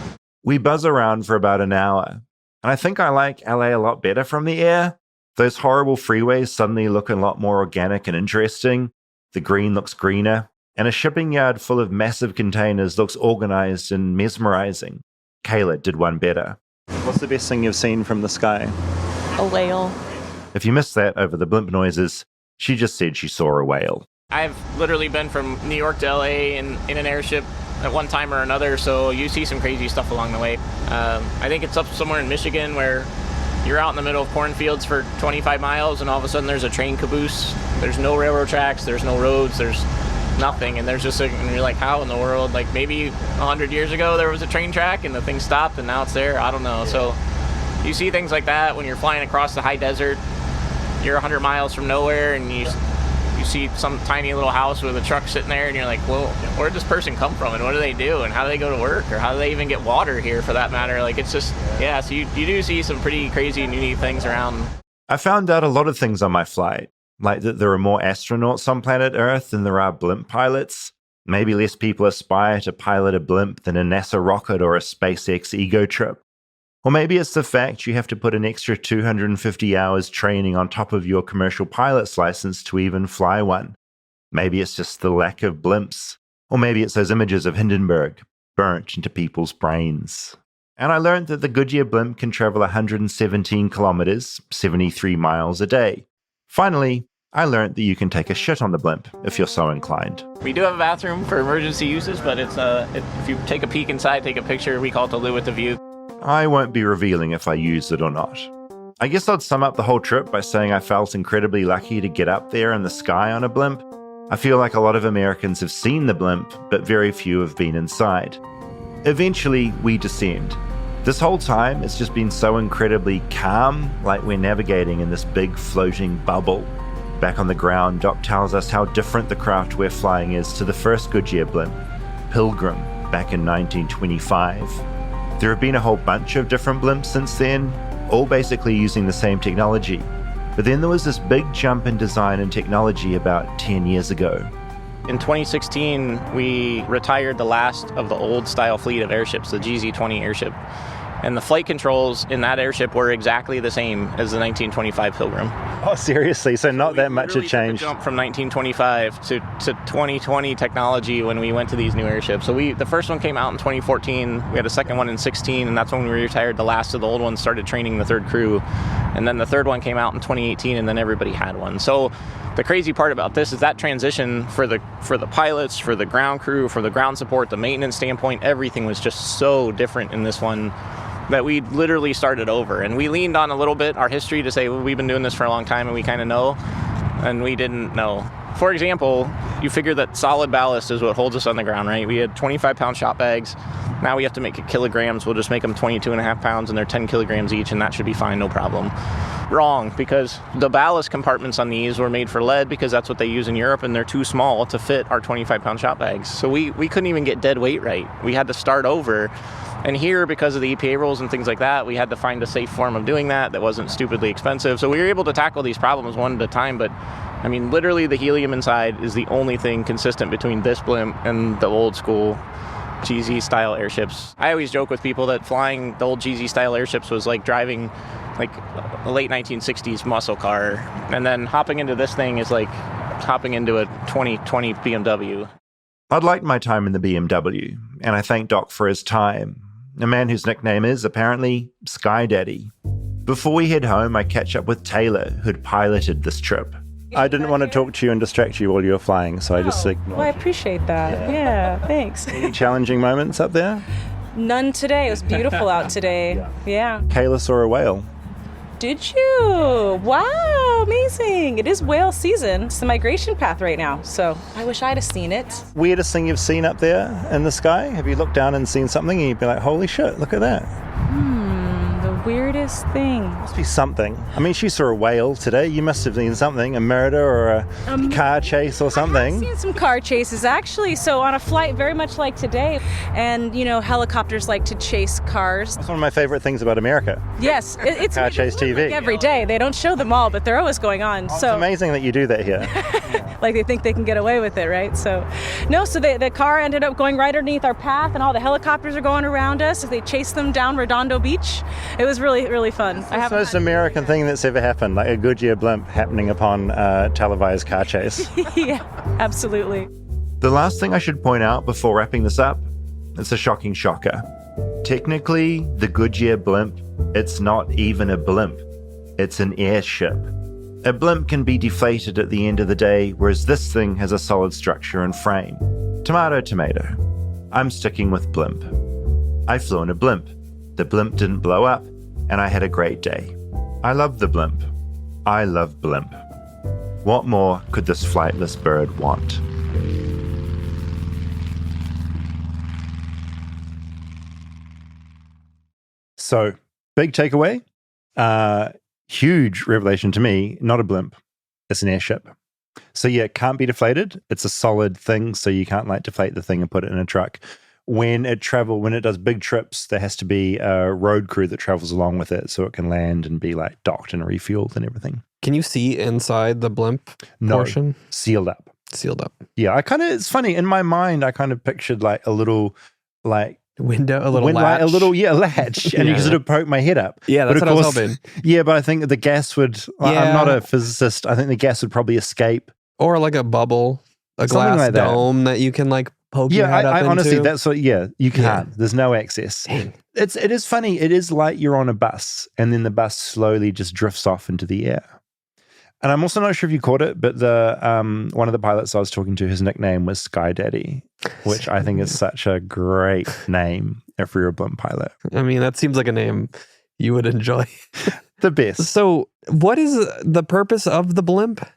We buzz around for about an hour, and I think I like LA a lot better from the air. Those horrible freeways suddenly look a lot more organic and interesting. The green looks greener, and a shipping yard full of massive containers looks organized and mesmerizing. Kayla did one better. What's the best thing you've seen from the sky?
A whale.
If you missed that over the blimp noises, she just said she saw a whale.
I've literally been from New York to LA in an airship at one time or another, so you see some crazy stuff along the way. I think it's up somewhere in Michigan where you're out in the middle of cornfields for 25 miles and all of a sudden there's a train caboose. There's no railroad tracks, there's no roads, there's nothing, and there's just and you're like, how in the world? Like maybe 100 years ago there was a train track and the thing stopped and now it's there. I don't know. So you see things like that when you're flying across the high desert. You're 100 miles from nowhere and you see some tiny little house with a truck sitting there and you're like, well, where did this person come from and what do they do and how do they go to work or how do they even get water here for that matter? Like it's just, yeah, so you do see some pretty crazy and unique things around.
I found out a lot of things on my flight, like that there are more astronauts on planet Earth than there are blimp pilots. Maybe less people aspire to pilot a blimp than a NASA rocket or a SpaceX ego trip. Or maybe it's the fact you have to put an extra 250 hours training on top of your commercial pilot's license to even fly one. Maybe it's just the lack of blimps. Or maybe it's those images of Hindenburg burnt into people's brains. And I learned that the Goodyear Blimp can travel 117 kilometers, 73 miles a day. Finally, I learned that you can take a shit on the blimp if you're so inclined.
We do have a bathroom for emergency uses, but it's if you take a peek inside, take a picture, we call it the Live with the View.
I won't be revealing if I use it or not. I guess I'd sum up the whole trip by saying I felt incredibly lucky to get up there in the sky on a blimp. I feel like a lot of Americans have seen the blimp, but very few have been inside. Eventually, we descend. This whole time, it's just been so incredibly calm, like we're navigating in this big floating bubble. Back on the ground, Doc tells us how different the craft we're flying is to the first Goodyear blimp, Pilgrim, back in 1925. There have been a whole bunch of different blimps since then, all basically using the same technology. But then there was this big jump in design and technology about 10 years ago.
In 2016, we retired the last of the old style fleet of airships, the GZ-20 airship. And the flight controls in that airship were exactly the same as the 1925 Pilgrim.
Oh, seriously? So not that much had changed?
Jump from 1925 to 2020 technology when we went to these new airships. So the first one came out in 2014. We had a second one in 16, and that's when we retired the last of the old ones, started training the third crew. And then the third one came out in 2018, and then everybody had one. So the crazy part about this is that transition for the pilots, for the ground crew, for the ground support, the maintenance standpoint, everything was just so different in this one that we literally started over. And we leaned on a little bit our history to say, well, we've been doing this for a long time and we kind of know, and we didn't know. For example, you figure that solid ballast is what holds us on the ground, right? We had 25-pound shop bags. Now we have to make it kilograms. We'll just make them 22.5 pounds and they're 10 kilograms each, and that should be fine, no problem. Wrong, because the ballast compartments on these were made for lead because that's what they use in Europe, and they're too small to fit our 25-pound shop bags. So we couldn't even get dead weight right. We had to start over. And here, because of the EPA rules and things like that, we had to find a safe form of doing that wasn't stupidly expensive. So we were able to tackle these problems one at a time, but I mean, literally the helium inside is the only thing consistent between this blimp and the old school GZ-style airships. I always joke with people that flying the old GZ-style airships was like driving like a late 1960s muscle car, and then hopping into this thing is like hopping into a 2020 BMW.
I'd liked my time in the BMW, and I thank Doc for his time. A man whose nickname is, apparently, Sky Daddy. Before we head home, I catch up with Taylor, who'd piloted this trip. I didn't want to talk to you and distract you while you were flying, so I just ignored.
Well, I appreciate that. Yeah, thanks.
Any challenging moments up there?
None today. It was beautiful out today. Yeah.
Kayla saw a whale.
Did you? Wow, amazing. It is whale season. It's the migration path right now, so I wish I'd have seen it.
Weirdest thing you've seen up there in the sky? Have you looked down and seen something and you'd be like, holy shit, look at that?
The weirdest thing.
Must be something. I mean, she saw a whale today. You must have seen something, a murder or a car chase or something.
I've seen some car chases, actually. So on a flight very much like today, and, helicopters like to chase cars.
That's one of my favorite things about America.
Yes, it's
car chase TV.
Like every day. They don't show them all, but they're always going on.
It's amazing that you do that here.
Like they think they can get away with it, right? So the car ended up going right underneath our path, and all the helicopters are going around us. They chased them down Redondo Beach. It was really, really fun.
It's the most American thing that's ever happened, like a Goodyear Blimp happening upon a televised car chase.
Yeah, absolutely.
The last thing I should point out before wrapping this up, it's a shocking shocker. Technically, the Goodyear Blimp, it's not even a blimp. It's an airship. A blimp can be deflated at the end of the day, whereas this thing has a solid structure and frame. Tomato, tomato. I'm sticking with blimp. I flew in a blimp. The blimp didn't blow up, and I had a great day. I love the blimp. I love blimp. What more could this flightless bird want? So, big takeaway. Huge revelation to me, not a blimp. It's an airship. So yeah, it can't be deflated. It's a solid thing, so you can't deflate the thing and put it in a truck. When it does big trips, there has to be a road crew that travels along with it so it can land and be docked and refueled and everything.
Can you see inside the blimp portion?
Sealed up.
Sealed up.
Yeah, it's funny. In my mind, I kind of pictured a little
window, a little latch.
Latch, and you can sort of poke my head up.
Yeah, that's what I was hoping.
Yeah, but I think the gas would. I'm not a physicist. I think the gas would probably escape,
or like a bubble, a glass dome that you can poke your head up into.
Honestly, that's what. Yeah, you can't.
Yeah.
There's no access.
Dang.
It is funny. It is like you're on a bus, and then the bus slowly just drifts off into the air. And I'm also not sure if you caught it, but the one of the pilots I was talking to, his nickname was Sky Daddy, which I think is such a great name if you're a blimp pilot.
I mean, that seems like a name you would enjoy.
The best.
So what is the purpose of the blimp?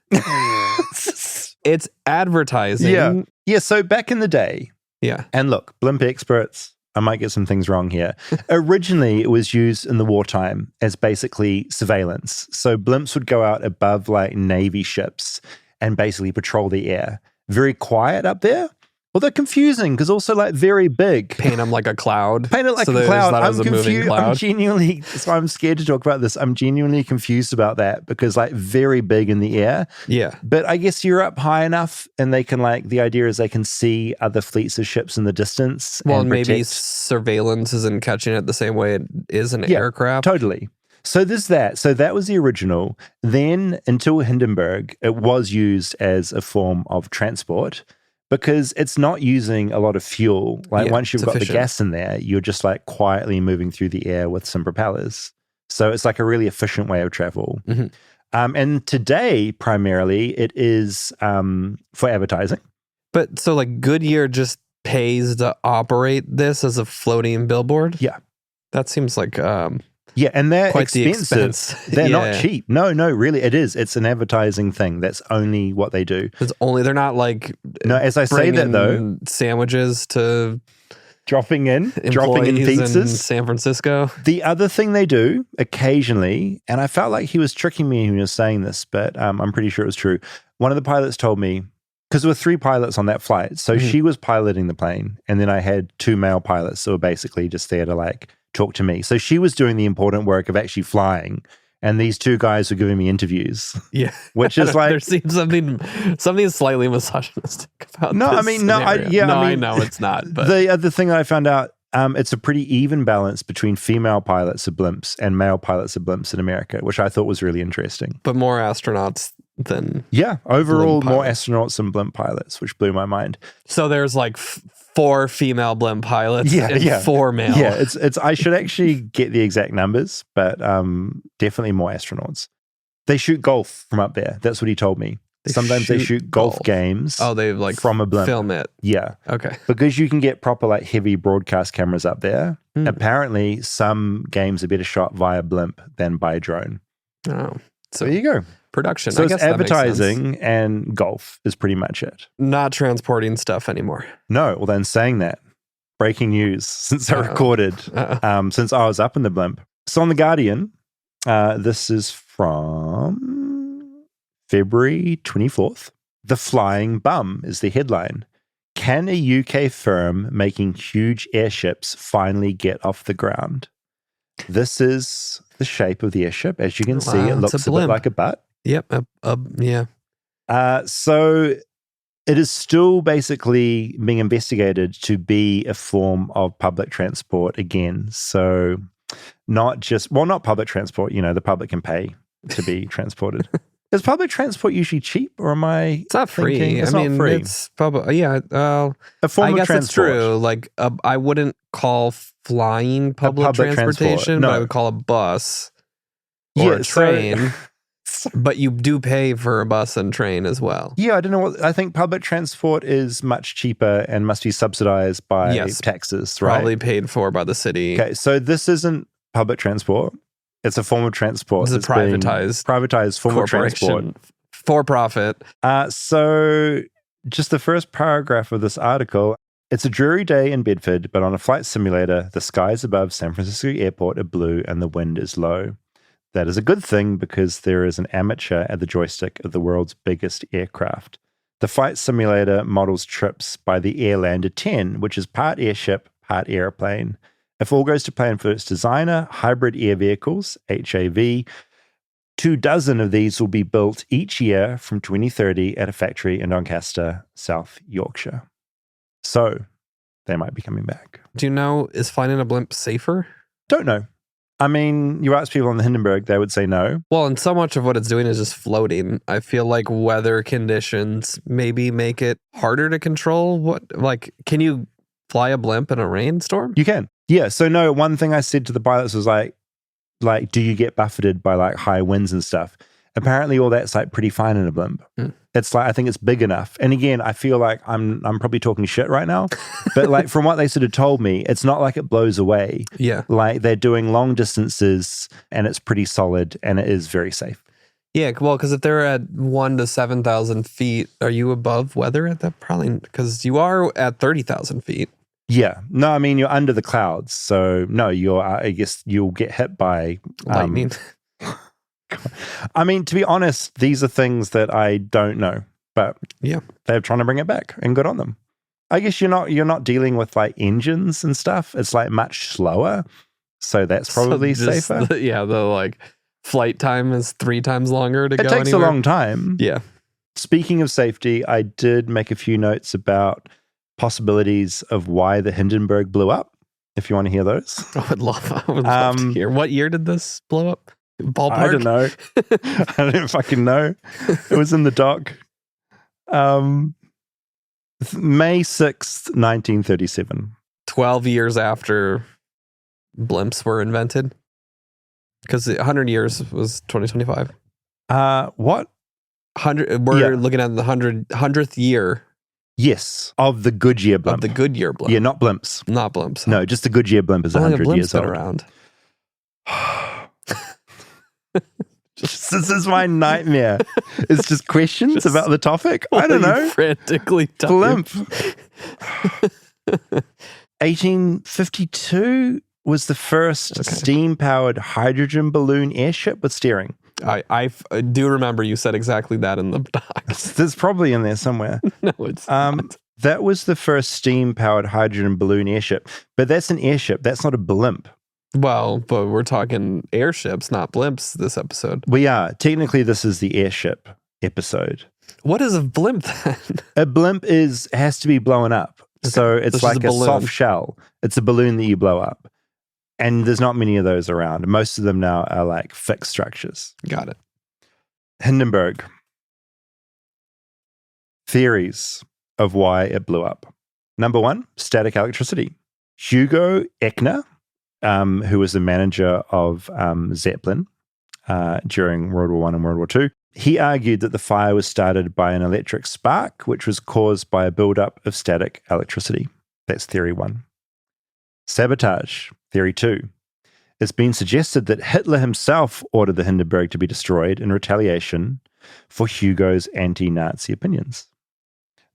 It's advertising.
Yeah, so back in the day, and look, blimp experts, I might get some things wrong here. Originally, it was used in the wartime as basically surveillance. So blimps would go out above Navy ships and basically patrol the air. Very quiet up there. Well, they're confusing because also very big.
Paint them like a cloud.
Paint it like a cloud. I'm confused. I'm genuinely, so I'm scared to talk about this. I'm genuinely confused about that because very big in the air.
Yeah.
But I guess you're up high enough and they can the idea is they can see other fleets of ships in the distance.
Well, and maybe surveillance isn't catching it the same way it is an aircraft.
Totally. So there's that. So that was the original. Then until Hindenburg, it was used as a form of transport. Because it's not using a lot of fuel. Once you've got the gas in there, you're just quietly moving through the air with some propellers. So it's a really efficient way of travel.
Mm-hmm.
And today, primarily, it is for advertising.
But so Goodyear just pays to operate this as a floating billboard?
Yeah.
That seems
yeah, and they're
quite
expensive. They're not cheap. No, really, it is. It's an advertising thing. That's only what they do.
They're not
no. As I say that though,
sandwiches to
dropping in
pizzas in San Francisco.
The other thing they do occasionally, and I felt like he was tricking me when he was saying this, but I'm pretty sure it was true. One of the pilots told me, because there were 3 pilots on that flight, so she was piloting the plane, and then I had 2 male pilots who were basically just there to talk to me. So she was doing the important work of actually flying, and these 2 guys were giving me interviews.
Yeah,
which is
there seems something slightly misogynistic about.
No,
this
I mean, no,
I know it's not. But
the other thing that I found out, it's a pretty even balance between female pilots of blimps and male pilots of blimps in America, which I thought was really interesting.
But more astronauts than
overall more astronauts than blimp pilots, which blew my mind.
So there's 4 female blimp pilots and 4 male.
Yeah, it's I should actually get the exact numbers, but definitely more astronauts. They shoot golf from up there. That's what he told me. Sometimes they shoot golf games.
Oh, they
from a blimp.
Film it.
Yeah.
Okay.
Because you can get proper heavy broadcast cameras up there. Apparently, some games are better shot via blimp than by drone.
Oh, so
there you go.
Production.
So
I
it's
guess that makes sense.
advertising and golf is pretty much it.
Not transporting stuff anymore.
No, well then saying that, breaking news since I recorded, since I was up in the blimp. So on The Guardian, this is from February 24th. The Flying Bum is the headline. Can a UK firm making huge airships finally get off the ground? This is the shape of the airship. As you can see, it looks a bit like a butt.
Yep. Yeah.
So it is still basically being investigated to be a form of public transport again. So not public transport, the public can pay to be transported. Is public transport usually cheap, or am I?
It's not free.
It's not free.
It's probably
a form
I
of
guess
transport.
it's true. Like I wouldn't call flying public transportation,
no.
but I would call a bus or a train. But you do pay for a bus and train as well.
Yeah, I don't know I think public transport is much cheaper and must be subsidized by taxes, right?
Probably paid for by the city.
Okay, so this isn't public transport. It's a form of transport.
It's a privatized
form of transport.
For profit.
So just the first paragraph of this article, it's a dreary day in Bedford, but on a flight simulator, the skies above San Francisco Airport are blue and the wind is low. That is a good thing because there is an amateur at the joystick of the world's biggest aircraft. The flight simulator models trips by the Airlander 10, which is part airship, part airplane. If all goes to plan for its designer, hybrid air vehicles, HAV, 24 of these will be built each year from 2030 at a factory in Doncaster, South Yorkshire. So they might be coming back.
Do you know, is flying in a blimp safer?
Don't know. I mean, you ask people on the Hindenburg, they would say no.
Well, and so much of what it's doing is just floating. I feel like weather conditions maybe make it harder to control. Can you fly a blimp in a rainstorm?
You can. Yeah. So no, one thing I said to the pilots was like, do you get buffeted by like high winds and stuff? Apparently all that's like pretty fine in a blimp. It's like, I think it's big enough. And again, I feel like I'm probably talking shit right now, but like from what they sort of told me, it's not like it blows away.
Yeah.
Like they're doing long distances and it's pretty solid and it is very safe.
Yeah. Well, because if they're at 1,000 to 7,000 feet, are you above weather at that? Probably, because you are at 30,000 feet.
Yeah. No, I mean, you're under the clouds. So no, I guess you'll get hit by
lightning.
I mean, to be honest, these are things that I don't know, but
yeah,
they're trying to bring it back and good on them. I guess you're not dealing with like engines and stuff. It's like much slower. So that's probably safer.
The like flight time is 3 times longer to go
anywhere. It takes a long time.
Yeah.
Speaking of safety, I did make a few notes about possibilities of why the Hindenburg blew up, if you want to hear those.
I would love to hear. What year did this blow up? Ballpark?
I don't know. I don't fucking know. It was in the doc. May 6th, 1937.
12 years after blimps were invented. Because 100 years was 2025.
What?
100. We're looking at the 100th year.
Yes, of the Goodyear Blimp.
Of the Goodyear Blimp.
Yeah, not blimps.
Not blimps.
No, just the Goodyear Blimp is 100 years old.
Around.
This is my nightmare. It's just questions about the topic. I don't know.
Frantically
blimp. 1852 was the first steam-powered hydrogen balloon airship with steering.
I do remember you said exactly that in the doc.
There's probably in there somewhere.
No, it's not.
That was the first steam-powered hydrogen balloon airship. But that's an airship. That's not a blimp.
Well, but we're talking airships, not blimps this episode.
We are. Technically, this is the airship episode.
What is a blimp then?
A blimp has to be blown up. Okay. So it's like a soft shell. It's a balloon that you blow up. And there's not many of those around. Most of them now are like fixed structures.
Got it.
Hindenburg. Theories of why it blew up. Number 1, static electricity. Hugo Echner, who was the manager of Zeppelin during World War I and World War II, he argued that the fire was started by an electric spark, which was caused by a buildup of static electricity. That's theory 1. Sabotage, theory 2. It's been suggested that Hitler himself ordered the Hindenburg to be destroyed in retaliation for Hugo's anti-Nazi opinions.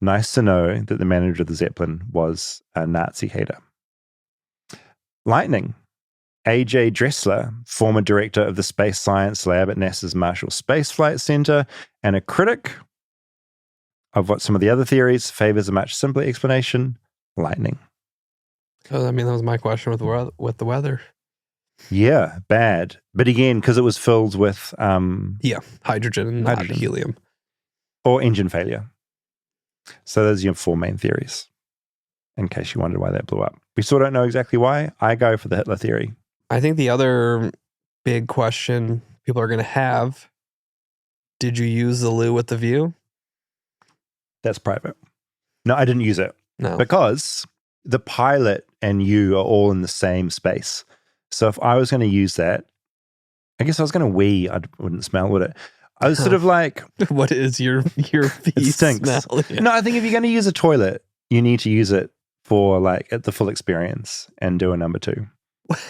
Nice to know that the manager of the Zeppelin was a Nazi hater. Lightning. A.J. Dressler, former director of the Space Science Lab at NASA's Marshall Space Flight Center and a critic of what some of the other theories, favors a much simpler explanation: lightning.
Oh, I mean, that was my question with the weather.
Yeah, bad. But again, because it was filled with...
hydrogen, not helium.
Or engine failure. So those are your 4 main theories, in case you wondered why that blew up. We still don't know exactly why. I go for the Hitler theory.
I think the other big question people are going to have, did you use the loo with the view?
That's private. No, I didn't use it.
No.
Because the pilot and you are all in the same space. So if I was going to use that, I guess I was going to wee. I wouldn't smell, would it? I was sort of like...
What is your feet smell? Yeah.
No, I think if you're going to use a toilet, you need to use it for like the full experience and do a number 2.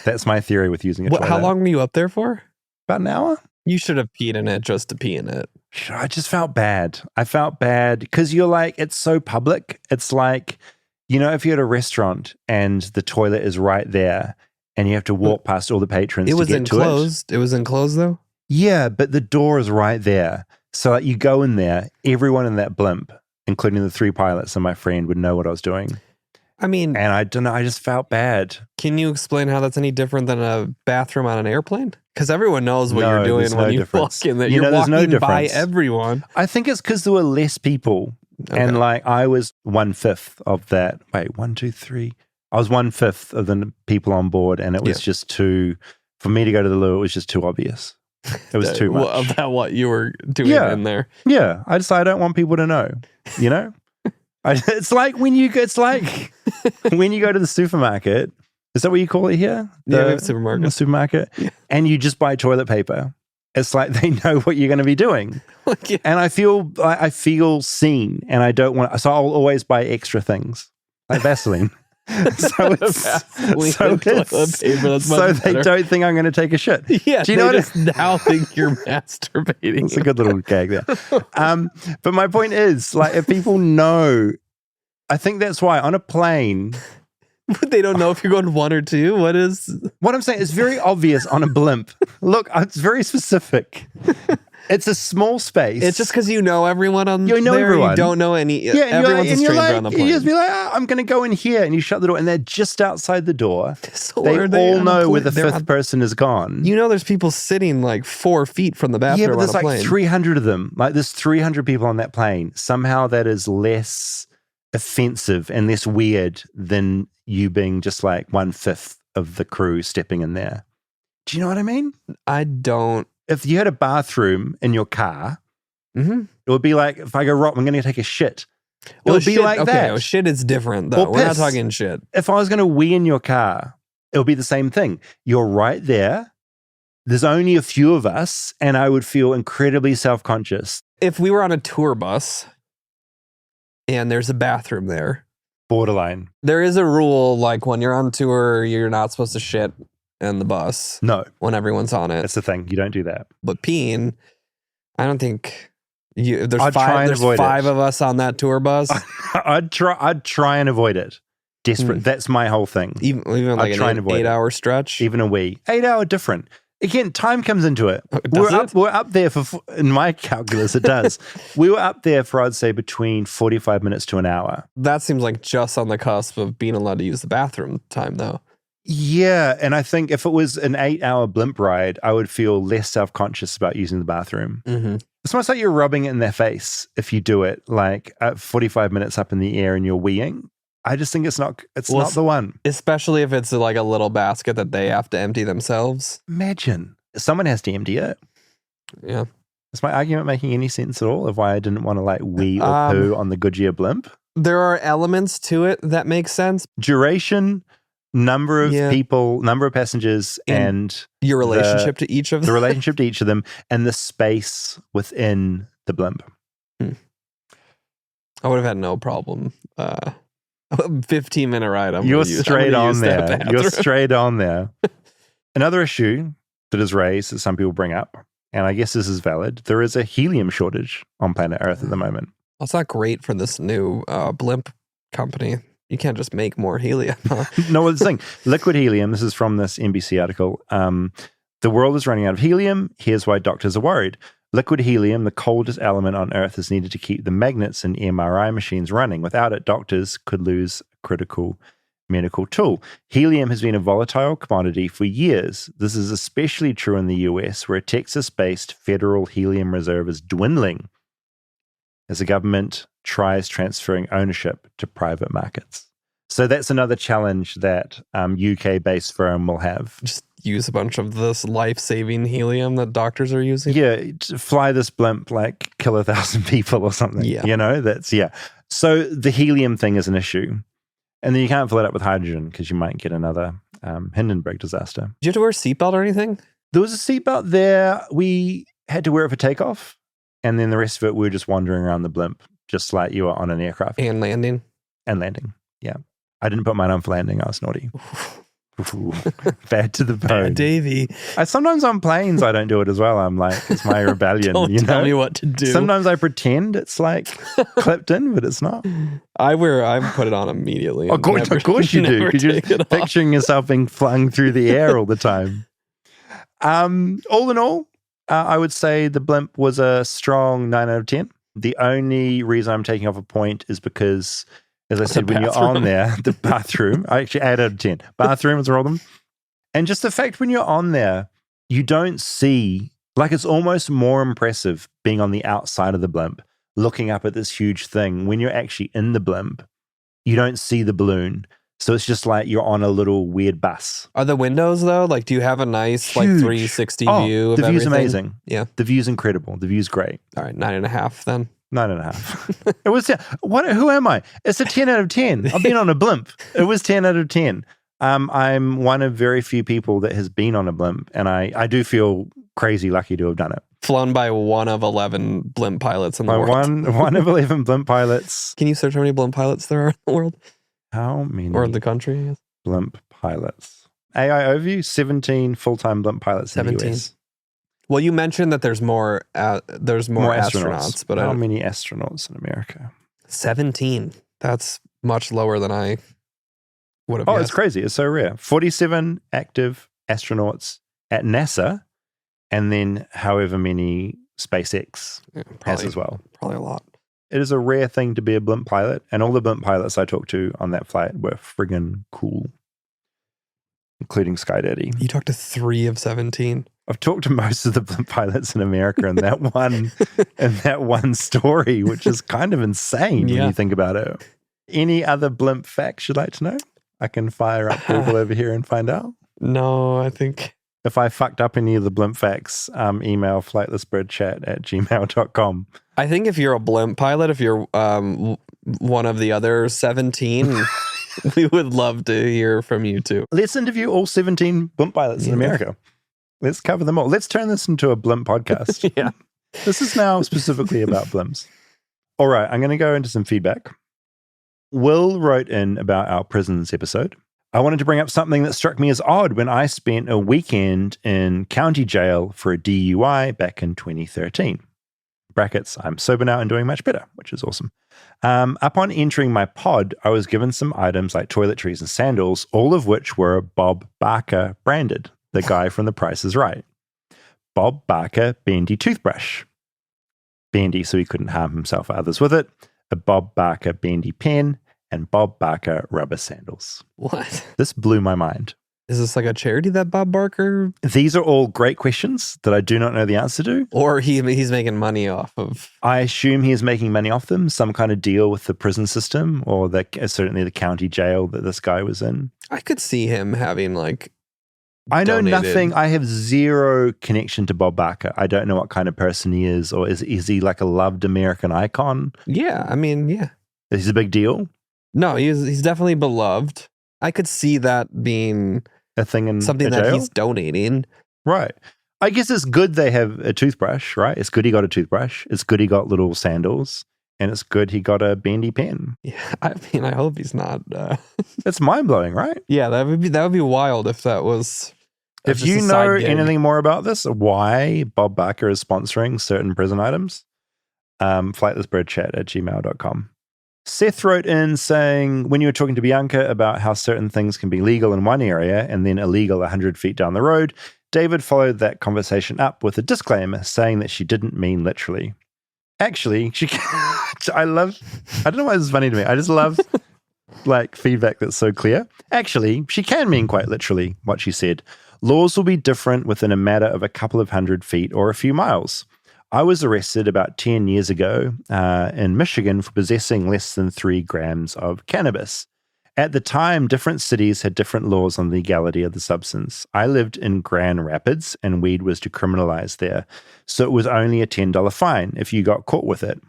That's my theory with using a toilet.
How long were you up there for?
About an hour.
You should have peed in it just to pee in it.
I just felt bad. I felt bad because you're like, it's so public. It's like, you know, if you're at a restaurant and the toilet is right there and you have to walk past all the patrons to get
enclosed.
to it.
It was enclosed though?
Yeah, but the door is right there. So like, you go in there, everyone in that blimp, including the 3 pilots and my friend, would know what I was doing.
I mean...
And I don't know, I just felt bad.
Can you explain how that's any different than a bathroom on an airplane? Because everyone knows what you're doing when you walk in there. You're walking by everyone.
I think it's because there were less people. Okay. And like I was 1/5 of that. Wait, 1, 2, 3. I was 1/5 of the people on board, and it was just too, for me to go to the loo, it was just too obvious. It was too much.
About what you were doing in there.
Yeah. I decided I don't want people to know, you know? It's like when you go to the supermarket. Is that what you call it here?
We have a supermarket.
The supermarket. Yeah. And you just buy toilet paper. It's like they know what you're going to be doing. And I feel seen, and I don't want. So I'll always buy extra things like Vaseline. So they don't think I'm going to take a shit.
Yeah, do you know just now think you're masturbating.
It's a good little gag there. But my point is, like, if people know, I think that's why on a plane.
They don't know if you're going 1 or 2. What
I'm saying? It's very obvious on a blimp. Look, it's very specific. It's a small space.
It's just because you know everyone on
there.
Everyone. You don't know any. Yeah, everyone's a stranger on the plane.
You just be like, I'm going to go in here, and you shut the door, and they're just outside the door.
So
they all know where the 5th person is gone.
You know, there's people sitting like 4 feet from the bathroom.
Yeah, but there's
on a
like
plane.
300 of them. Like there's 300 people on that plane. Somehow that is less offensive and less weird than you being just like 1/5 of the crew stepping in there. Do you know what I mean?
I don't.
If you had a bathroom in your car, it would be like, if I go, Rob, I'm going to take a shit. It would be like that.
Okay, shit is different though. We're not talking shit.
If I was going to wee in your car, it would be the same thing. You're right there. There's only a few of us, and I would feel incredibly self-conscious.
If we were on a tour bus and there's a bathroom there.
Borderline.
There is a rule, like when you're on tour, you're not supposed to shit in the bus.
No.
When everyone's on it.
That's the thing. You don't do that.
But peeing, I don't think there's 5 of us on that tour bus.
I'd try and avoid it. Desperate. That's my whole thing.
Even like an 8-hour stretch?
Even a wee. 8 hour different. Again, time comes into it.
Does
We're up there for, in my calculus, it does. We were up there for, I'd say, between 45 minutes to an hour.
That seems like just on the cusp of being allowed to use the bathroom time, though.
Yeah, and I think if it was an 8-hour blimp ride, I would feel less self-conscious about using the bathroom. It's almost like you're rubbing it in their face if you do it, like at 45 minutes up in the air and you're weeing. I just think it's not the one.
Especially if it's like a little basket that they have to empty themselves.
Imagine. Someone has to empty it.
Yeah.
Is my argument making any sense at all of why I didn't want to like wee or poo on the Goodyear Blimp?
There are elements to it that make sense.
Duration, number of people, number of passengers, and
your relationship to each of them.
The relationship to each of them, and the space within the blimp.
I would have had no problem. 15-minute ride.
You're straight on there. You're straight on there. Another issue that is raised that some people bring up, and I guess this is valid, there is a helium shortage on planet Earth at the moment.
Well, it's not great for this new blimp company. You can't just make more helium. Huh?
No, it's the thing. Liquid helium, this is from this NBC article. The world is running out of helium. Here's why doctors are worried. Liquid helium, the coldest element on Earth, is needed to keep the magnets in MRI machines running. Without it, doctors could lose a critical medical tool. Helium has been a volatile commodity for years. This is especially true in the US, where a Texas-based federal helium reserve is dwindling as the government tries transferring ownership to private markets. So that's another challenge that UK-based firm will have.
Just use a bunch of this life-saving helium that doctors are using?
Yeah, fly this blimp, like kill 1,000 people or something.
Yeah.
You know, So the helium thing is an issue. And then you can't fill it up with hydrogen because you might get another Hindenburg disaster.
Did you have to wear a seatbelt or anything?
There was a seatbelt there. We had to wear it for takeoff. And then the rest of it, we were just wandering around the blimp, just like you were on an aircraft.
And landing?
And landing, yeah. I didn't put mine on for landing. I was naughty. Ooh, bad to the bone.
Bad Davey.
Sometimes on planes, I don't do it as well. I'm like, it's my rebellion.
Don't tell me what to do.
Sometimes I pretend it's like clipped in, but it's not.
I put it on immediately.
Of course you do. Because you're picturing yourself being flung through the air all the time. All in all, I would say the blimp was a strong 9 out of 10. The only reason I'm taking off a point is because, as I said, when you're on there, the bathroom, I actually 8 out of 10. Bathroom is a problem. And just the fact when you're on there, you don't see, like it's almost more impressive being on the outside of the blimp, looking up at this huge thing. When you're actually in the blimp, you don't see the balloon. So it's just like you're on a little weird bus.
Are the windows though? Like, do you have a nice like 360 view of
the view's
everything?
amazing.
Yeah.
The view's incredible. The view's great.
All right, 9.5 then.
9.5. It was, who am I? It's a 10 out of 10. I've been on a blimp. It was 10 out of 10. I'm one of very few people that has been on a blimp, and I do feel crazy lucky to have done it.
Flown by one of 11 blimp pilots in the world.
One of 11 blimp pilots.
Can you search how many blimp pilots there are in the world?
How many?
Or in the country, I guess.
Blimp pilots. AI overview, 17 full-time blimp pilots 17. In the US.
Well, you mentioned that there's more astronauts, but
how many astronauts in America?
17. That's much lower than I would have guessed.
It's crazy. It's so rare. 47 active astronauts at NASA, and then however many SpaceX has as well.
Probably a lot.
It is a rare thing to be a blimp pilot, and all the blimp pilots I talked to on that flight were friggin' cool, including Sky Daddy.
You talked to 3 of 17.
I've talked to most of the blimp pilots in America in that one story, which is kind of insane when you think about it. Any other blimp facts you'd like to know? I can fire up Google over here and find out.
No, I think
if I fucked up any of the blimp facts, email flightlessbirdchat@gmail.com.
I think if you're a blimp pilot, if you're one of the other 17, we would love to hear from you too.
Let's interview all 17 blimp pilots in America. Let's cover them all. Let's turn this into a blimp podcast.
Yeah.
This is now specifically about blimps. All right, I'm going to go into some feedback. Will wrote in about our prisons episode. I wanted to bring up something that struck me as odd when I spent a weekend in county jail for a DUI back in 2013. Brackets, I'm sober now and doing much better, which is awesome. Upon entering my pod, I was given some items like toiletries and sandals, all of which were Bob Barker branded, the guy from The Price is Right. Bob Barker bendy toothbrush. Bendy so he couldn't harm himself or others with it. A Bob Barker bendy pen and Bob Barker rubber sandals.
What?
This blew my mind.
Is this like a charity that Bob Barker?
These are all great questions that I do not know the answer to.
Or he's making money off of.
I assume he is making money off them, some kind of deal with the prison system or certainly the county jail that this guy was in.
I could see him having like
I know nothing. I have zero connection to Bob Barker. I don't know what kind of person he is, or is he like a loved American icon?
Yeah, I mean, yeah.
Is he a big deal?
No, he's definitely beloved. I could see that being
a thing in
something that he's donating.
Right. I guess it's good they have a toothbrush, right? It's good he got a toothbrush. It's good he got little sandals. And it's good he got a bendy pen.
Yeah, I mean, I hope he's not.
That's mind-blowing, right?
Yeah, that would be wild if that was
If you know anything more about this, why Bob Barker is sponsoring certain prison items, flightlessbirdchat@gmail.com. Seth wrote in saying, when you were talking to Bianca about how certain things can be legal in one area and then illegal 100 feet down the road, David followed that conversation up with a disclaimer saying that she didn't mean literally. Actually, I don't know why this is funny to me. I just love like feedback that's so clear. Actually, she can mean quite literally what she said. Laws will be different within a matter of a couple of 100 feet or a few miles. I was arrested about 10 years ago in Michigan for possessing less than 3 grams of cannabis. At the time, different cities had different laws on the legality of the substance. I lived in Grand Rapids, and weed was decriminalized there, so it was only a $10 fine if you got caught with it.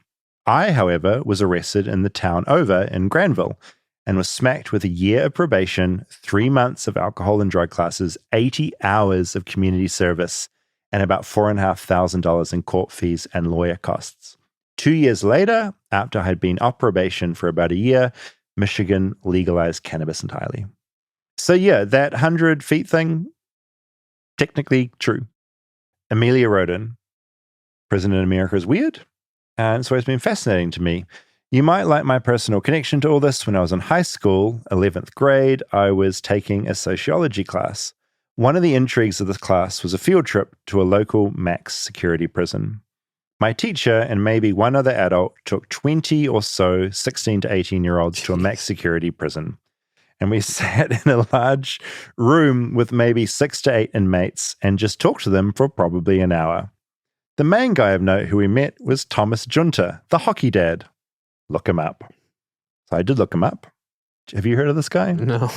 I, however, was arrested in the town over in Granville and was smacked with a year of probation, 3 months of alcohol and drug classes, 80 hours of community service, and about $4,500 in court fees and lawyer costs. 2 years later, after I had been off probation for about a year, Michigan legalized cannabis entirely. So yeah, that 100 feet thing, technically true. Amelia wrote in, prison in America is weird, and it's always been fascinating to me. You might like my personal connection to all this. When I was in high school, 11th grade, I was taking a sociology class. One of the intrigues of this class was a field trip to a local max security prison. My teacher and maybe one other adult took 20 or so 16 to 18-year-olds to a max security prison. And we sat in a large room with maybe 6 to 8 inmates and just talked to them for probably an hour. The main guy of note who we met was Thomas Junta, the hockey dad. Look him up. So I did look him up. Have you heard of this guy?
No.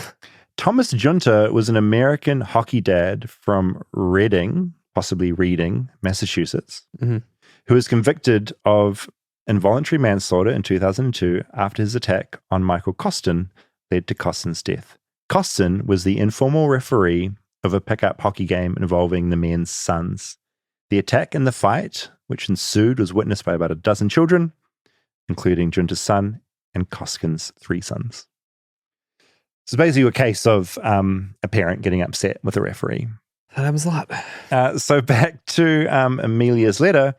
Thomas Junta was an American hockey dad from Reading, possibly Reading, Massachusetts, who was convicted of involuntary manslaughter in 2002 after his attack on Michael Costin led to Costin's death. Costin was the informal referee of a pickup hockey game involving the men's sons. The attack and the fight, which ensued, was witnessed by about a dozen children, including Junta's son and Costin's 3 sons. So basically a case of a parent getting upset with a referee.
That happens a lot.
So back to Amelia's letter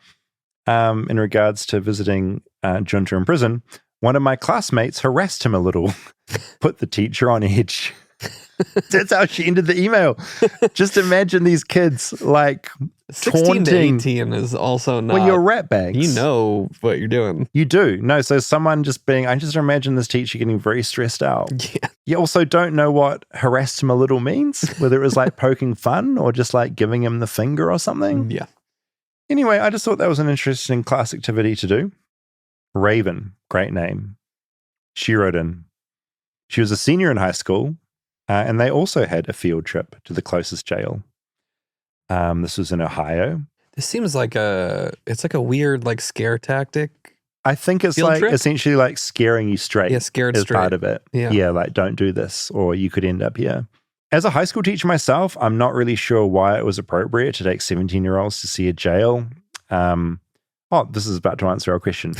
in regards to visiting Junta in prison. One of my classmates harassed him a little, put the teacher on edge. That's how she ended the email. Just imagine these kids like
16 to 18 is also not.
Well, you're rat bags.
You know what you're doing.
You do. No, so someone just being, I just imagine this teacher getting very stressed out.
Yeah.
You also don't know what harassed him a little means, whether it was like poking fun or just like giving him the finger or something.
Yeah.
Anyway, I just thought that was an interesting class activity to do. Raven, great name. She wrote in. She was a senior in high school. And they also had a field trip to the closest jail. This was in Ohio.
This seems like it's like a weird like scare tactic.
I think it's like trip? Essentially like scaring you straight.
Yeah, scared straight.
Part of it. Yeah, like don't do this or you could end up here. As a high school teacher myself, I'm not really sure why it was appropriate to take 17-year-olds to see a jail. This is about to answer our question.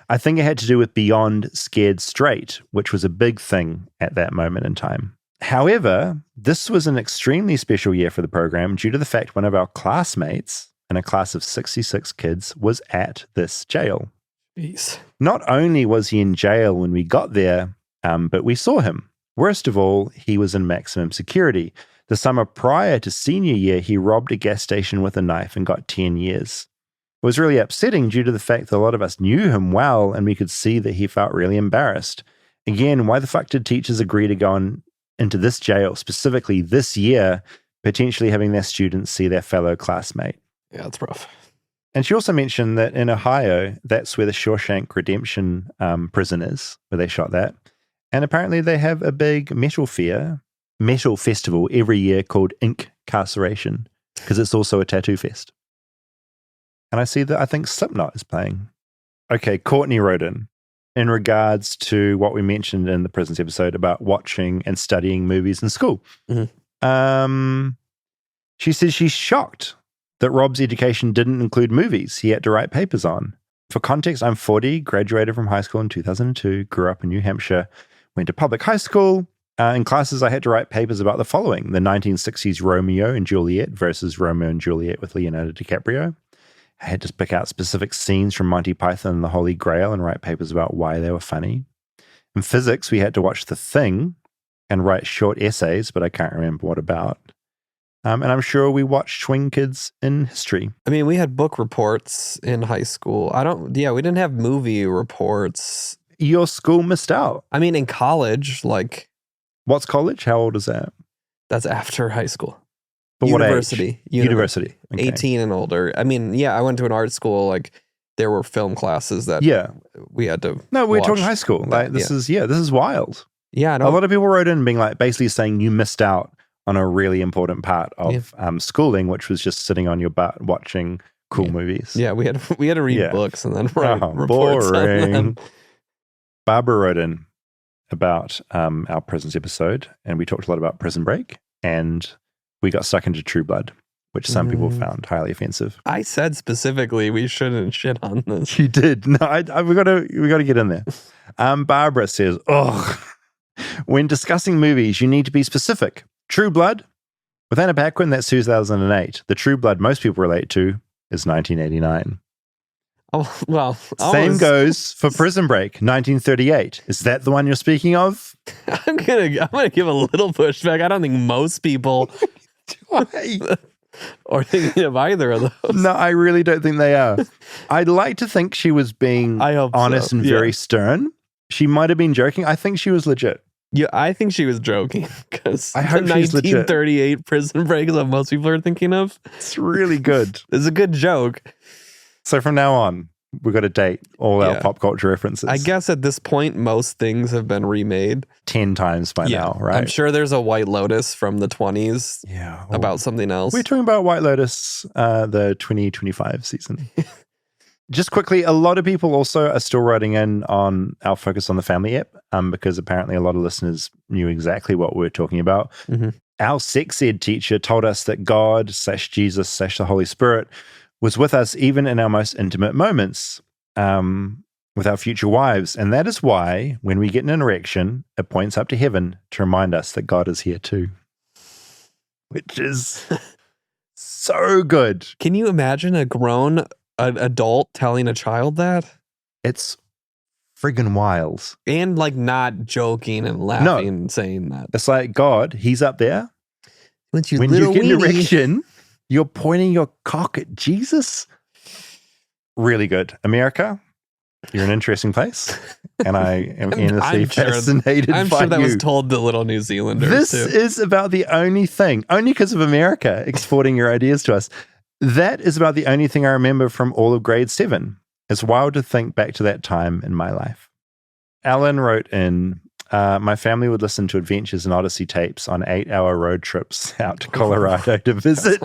I think it had to do with beyond scared straight, which was a big thing at that moment in time. However, this was an extremely special year for the program due to the fact one of our classmates in a class of 66 kids was at this jail.
Jeez.
Not only was he in jail when we got there, but we saw him. Worst of all, he was in maximum security. The summer prior to senior year, he robbed a gas station with a knife and got 10 years. It was really upsetting due to the fact that a lot of us knew him well and we could see that he felt really embarrassed. Again, why the fuck did teachers agree to go into this jail, specifically this year, potentially having their students see their fellow classmate?
Yeah, that's rough.
And she also mentioned that in Ohio, that's where the Shawshank Redemption prison is, where they shot that. And apparently they have a big metal festival every year called Inkcarceration, because it's also a tattoo fest. And I see that I think Slipknot is playing. Okay, Courtney wrote in regards to what we mentioned in the prisons episode about watching and studying movies in school.
Mm-hmm.
She says she's shocked that Rob's education didn't include movies he had to write papers on. For context, I'm 40, graduated from high school in 2002, grew up in New Hampshire, went to public high school, In classes, I had to write papers about the following: the 1960s Romeo and Juliet versus Romeo and Juliet with Leonardo DiCaprio. I had to pick out specific scenes from Monty Python and the Holy Grail and write papers about why they were funny. In physics, we had to watch The Thing and write short essays, but I can't remember what about. And I'm sure we watched Swing Kids in history.
I mean, we had book reports in high school. We didn't have movie reports.
Your school missed out.
I mean, in college, like...
What's college? How old is that?
That's after high school.
But
University.
what age? University.
Okay. 18 and older. I mean, yeah, I went to an art school. Like, there were film classes that we had to
No, we're
watch.
talking high school. Like, this is wild.
Yeah,
a lot of people wrote in being like, basically saying you missed out on a really important part of schooling, which was just sitting on your butt watching cool movies.
Yeah, we had to read books and then write reports
boring.
on them.
Barbara wrote in about our prisons episode, and we talked a lot about Prison Break, and we got stuck into True Blood, which some people found highly offensive.
I said specifically we shouldn't shit on this.
You did. No, we got to get in there. Barbara says, when discussing movies, you need to be specific. True Blood, with Anna Paquin, that's 2008. The True Blood most people relate to is 1989.
Oh, well.
Same goes for Prison Break, 1938. Is that the one you're speaking of?
I'm gonna give a little pushback. I don't think most people are thinking of either of those.
No, I really don't think they are. I'd like to think she was being honest and very stern. She might have been joking. I think she was legit.
Yeah, I think she was joking because
I hope
the
she's
1938 Prison Break is what most people are thinking of.
It's really good.
It's a good joke.
So from now on, we've got to date all our pop culture references.
I guess at this point, most things have been remade
10 times by now, right?
I'm sure there's a White Lotus from the 20s about something else.
We're talking about White Lotus, the 2025 season. Just quickly, a lot of people also are still writing in on our Focus on the Family app because apparently a lot of listeners knew exactly what we're talking about. Mm-hmm. Our sex ed teacher told us that God/Jesus/the Holy Spirit was with us even in our most intimate moments with our future wives. And that is why when we get an erection, it points up to heaven to remind us that God is here too. Which is so good.
Can you imagine a grown adult telling a child that?
It's friggin' wild.
And like not joking and laughing and saying that.
It's like, God, he's up there.
When you
get an erection, you're pointing your cock at Jesus. Really good. America, you're an interesting place. And I am endlessly fascinated by you.
I'm sure that was told to little New Zealanders
This
too.
is about the only thing, only because of America exporting your ideas to us. That is about the only thing I remember from all of grade 7. It's wild to think back to that time in my life. Alan wrote in, my family would listen to Adventures and Odyssey tapes on 8-hour road trips out to Colorado to visit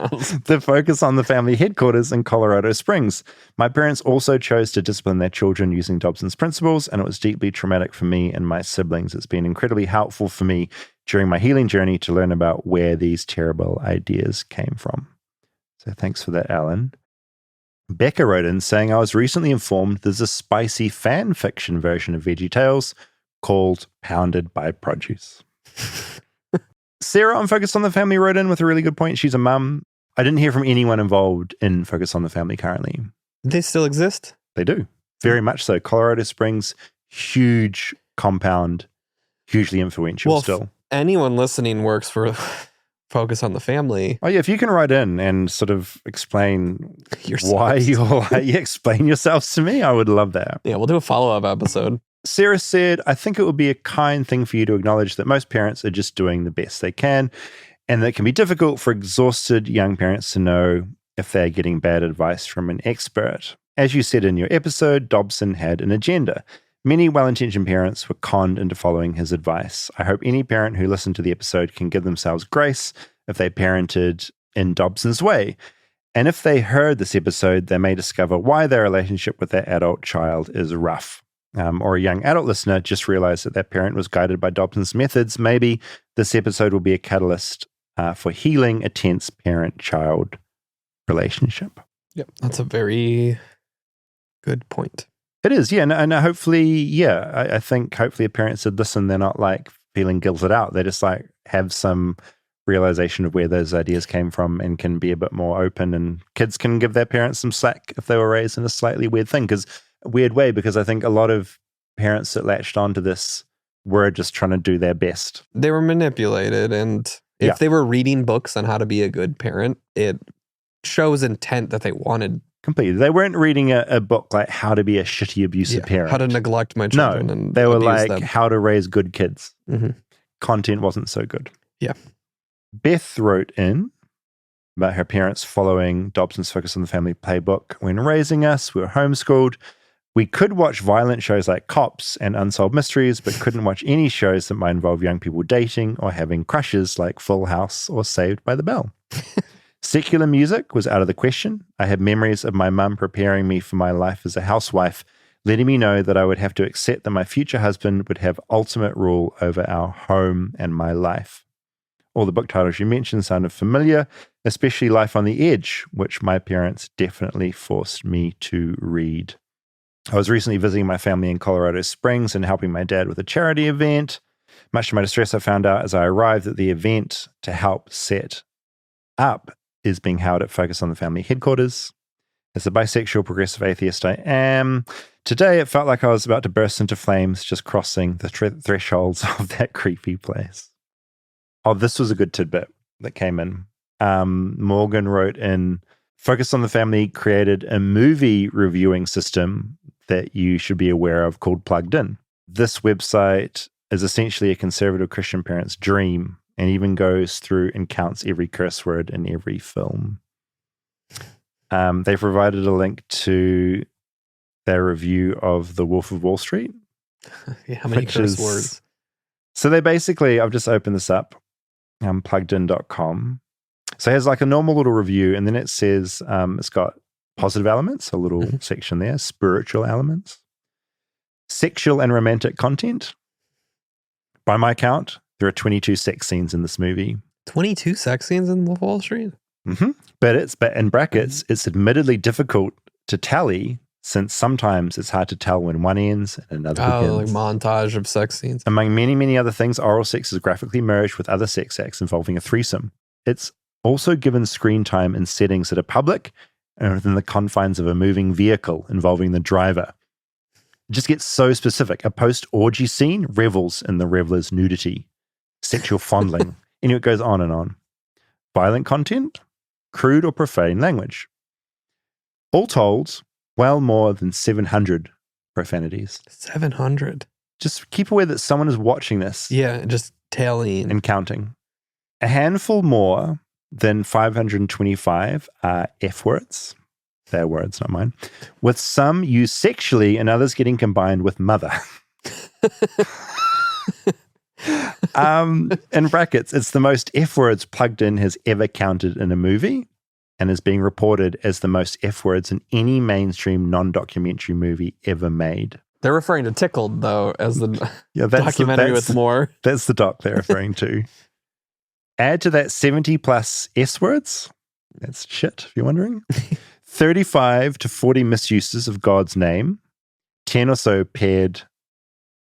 the Focus on the Family headquarters in Colorado Springs. My parents also chose to discipline their children using Dobson's principles, and it was deeply traumatic for me and my siblings. It's been incredibly helpful for me during my healing journey to learn about where these terrible ideas came from. So thanks for that, Alan. Becca wrote in saying, I was recently informed there's a spicy fan fiction version of VeggieTales called Pounded by Produce. Sarah on Focus on the Family wrote in with a really good point. She's a mum. I didn't hear from anyone involved in Focus on the Family currently.
They still exist?
They do. Very much so. Colorado Springs, huge compound, hugely influential still. If
anyone listening works for Focus on the Family.
Oh yeah, if you can write in and sort of explain why you're explain yourselves to me, I would love that.
Yeah, we'll do a follow-up episode.
Sarah said, I think it would be a kind thing for you to acknowledge that most parents are just doing the best they can, and that it can be difficult for exhausted young parents to know if they're getting bad advice from an expert. As you said in your episode, Dobson had an agenda. Many well-intentioned parents were conned into following his advice. I hope any parent who listened to the episode can give themselves grace if they parented in Dobson's way. And if they heard this episode, they may discover why their relationship with their adult child is rough. Or a young adult listener just realized that their parent was guided by Dobson's methods. Maybe this episode will be a catalyst for healing a tense parent-child relationship.
Yep, that's a very good point.
It is, yeah. And hopefully, I think hopefully a parent said, listen, they're not like feeling guilted out. They just like have some realization of where those ideas came from and can be a bit more open, and kids can give their parents some slack if they were raised in a slightly weird way, because I think a lot of parents that latched onto this were just trying to do their best.
They were manipulated, and if they were reading books on how to be a good parent, it shows intent that they wanted.
Completely. They weren't reading a book like how to be a shitty abusive parent.
How to neglect my children.
No,
and
they were like
them.
how to raise good kids.
Mm-hmm.
Content wasn't so good.
Yeah.
Beth wrote in about her parents following Dobson's focus on the family playbook. When raising us, we were homeschooled. We could watch violent shows like Cops and Unsolved Mysteries, but couldn't watch any shows that might involve young people dating or having crushes like Full House or Saved by the Bell. Secular music was out of the question. I had memories of my mum preparing me for my life as a housewife, letting me know that I would have to accept that my future husband would have ultimate rule over our home and my life. All the book titles you mentioned sounded familiar, especially Life on the Edge, which my parents definitely forced me to read. I was recently visiting my family in Colorado Springs and helping my dad with a charity event. Much to my distress, I found out as I arrived that the event to help set up is being held at Focus on the Family headquarters. As a bisexual progressive atheist I am, today it felt like I was about to burst into flames just crossing the thresholds of that creepy place. Oh, this was a good tidbit that came in. Morgan wrote in, Focus on the Family created a movie reviewing system that you should be aware of called Plugged In. This website is essentially a conservative Christian parent's dream, and even goes through and counts every curse word in every film. They provided a link to their review of The Wolf of Wall Street.
How many curse words?
So they basically, I've just opened this up, pluggedin.com. So it has like a normal little review, and then it says it's got positive elements, a little section there, spiritual elements, sexual and romantic content. By my count, there are 22 sex scenes in this movie.
22 sex scenes in Wolf of Wall Street?
Mm-hmm. But in brackets, it's admittedly difficult to tally, since sometimes it's hard to tell when one ends and another begins.
Like montage of sex scenes.
Among many, many other things, oral sex is graphically merged with other sex acts involving a threesome. It's also given screen time in settings that are public and within the confines of a moving vehicle involving the driver. It just gets so specific. A post-orgy scene revels in the reveler's nudity. Sexual fondling. And it goes on and on. Violent content, crude or profane language. All told, well more than 700 profanities.
700?
Just keep aware that someone is watching this.
Yeah, just tallying.
And counting. A handful more than 525 are F words. Their words, not mine. With some used sexually and others getting combined with mother. In brackets, it's the most F words Plugged In has ever counted in a movie, and is being reported as the most F words in any mainstream non-documentary movie ever made.
They're referring to Tickled, though, as the documentary with more.
That's the doc they're referring to. Add to that 70 plus S words. That's shit, if you're wondering. 35 to 40 misuses of God's name. 10 or so paired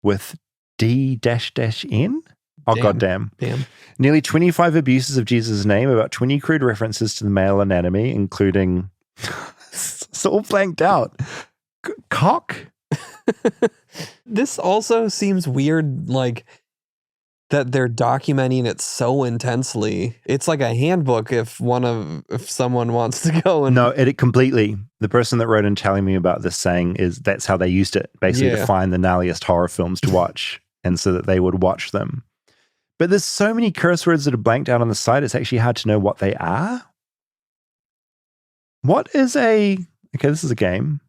with D-N? Oh, goddamn.
Damn.
Nearly 25 abuses of Jesus' name, about 20 crude references to the male anatomy, including... it's all blanked out. Cock?
This also seems weird, like, that they're documenting it so intensely. It's like a handbook if someone wants to go and...
No, it completely. The person that wrote in telling me about this saying is that's how they used it, basically to find the gnarliest horror films to watch, and so that they would watch them. But there's so many curse words that are blanked out on the site, it's actually hard to know what they are. What is okay, this is a game.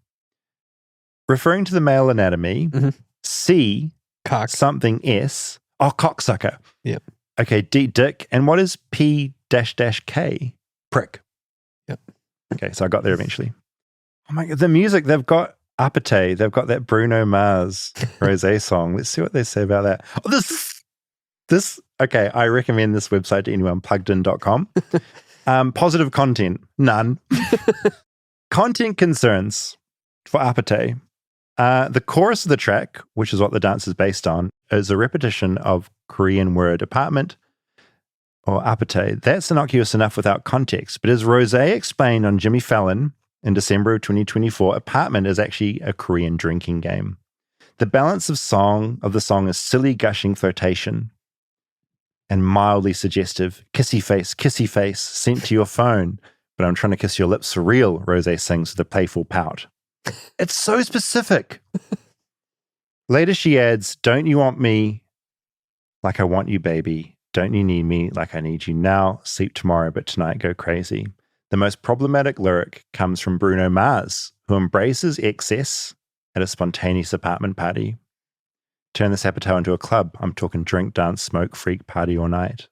Referring to the male anatomy, C,
cock,
something S. Oh, cocksucker.
Yep.
Okay, D, dick. And what is P-K? Prick.
Yep. Okay,
so I got there eventually. Oh my God, the music, they've got Apathy. They've got that Bruno Mars Rosé song. Let's see what they say about that. Oh, this, okay, I recommend this website to anyone, pluggedin.com. Positive content, none. Content concerns for Apathy. The chorus of the track, which is what the dance is based on, is a repetition of Korean word apartment or apate. That's innocuous enough without context. But as Rosé explained on Jimmy Fallon in December of 2024, apartment is actually a Korean drinking game. The balance of the song is silly gushing flirtation and mildly suggestive kissy face sent to your phone. But I'm trying to kiss your lips for real, Rosé sings with a playful pout. It's so specific. Later she adds, don't you want me like I want you, baby? Don't you need me like I need you now? Sleep tomorrow, but tonight go crazy. The most problematic lyric comes from Bruno Mars, who embraces excess at a spontaneous apartment party. Turn this habitat into a club. I'm talking drink, dance, smoke, freak, party all night.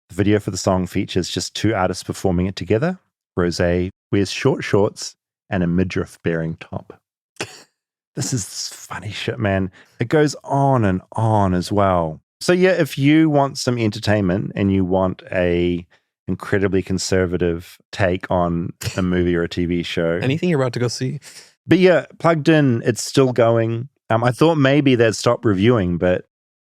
The video for the song features just two artists performing it together. Rosé wears short shorts and a midriff-bearing top. This is funny shit, man. It goes on and on as well. So yeah, if you want some entertainment and you want a incredibly conservative take on a movie or a TV show.
Anything you're about to go see.
But yeah, Plugged In, it's still going. I thought maybe they'd stop reviewing, but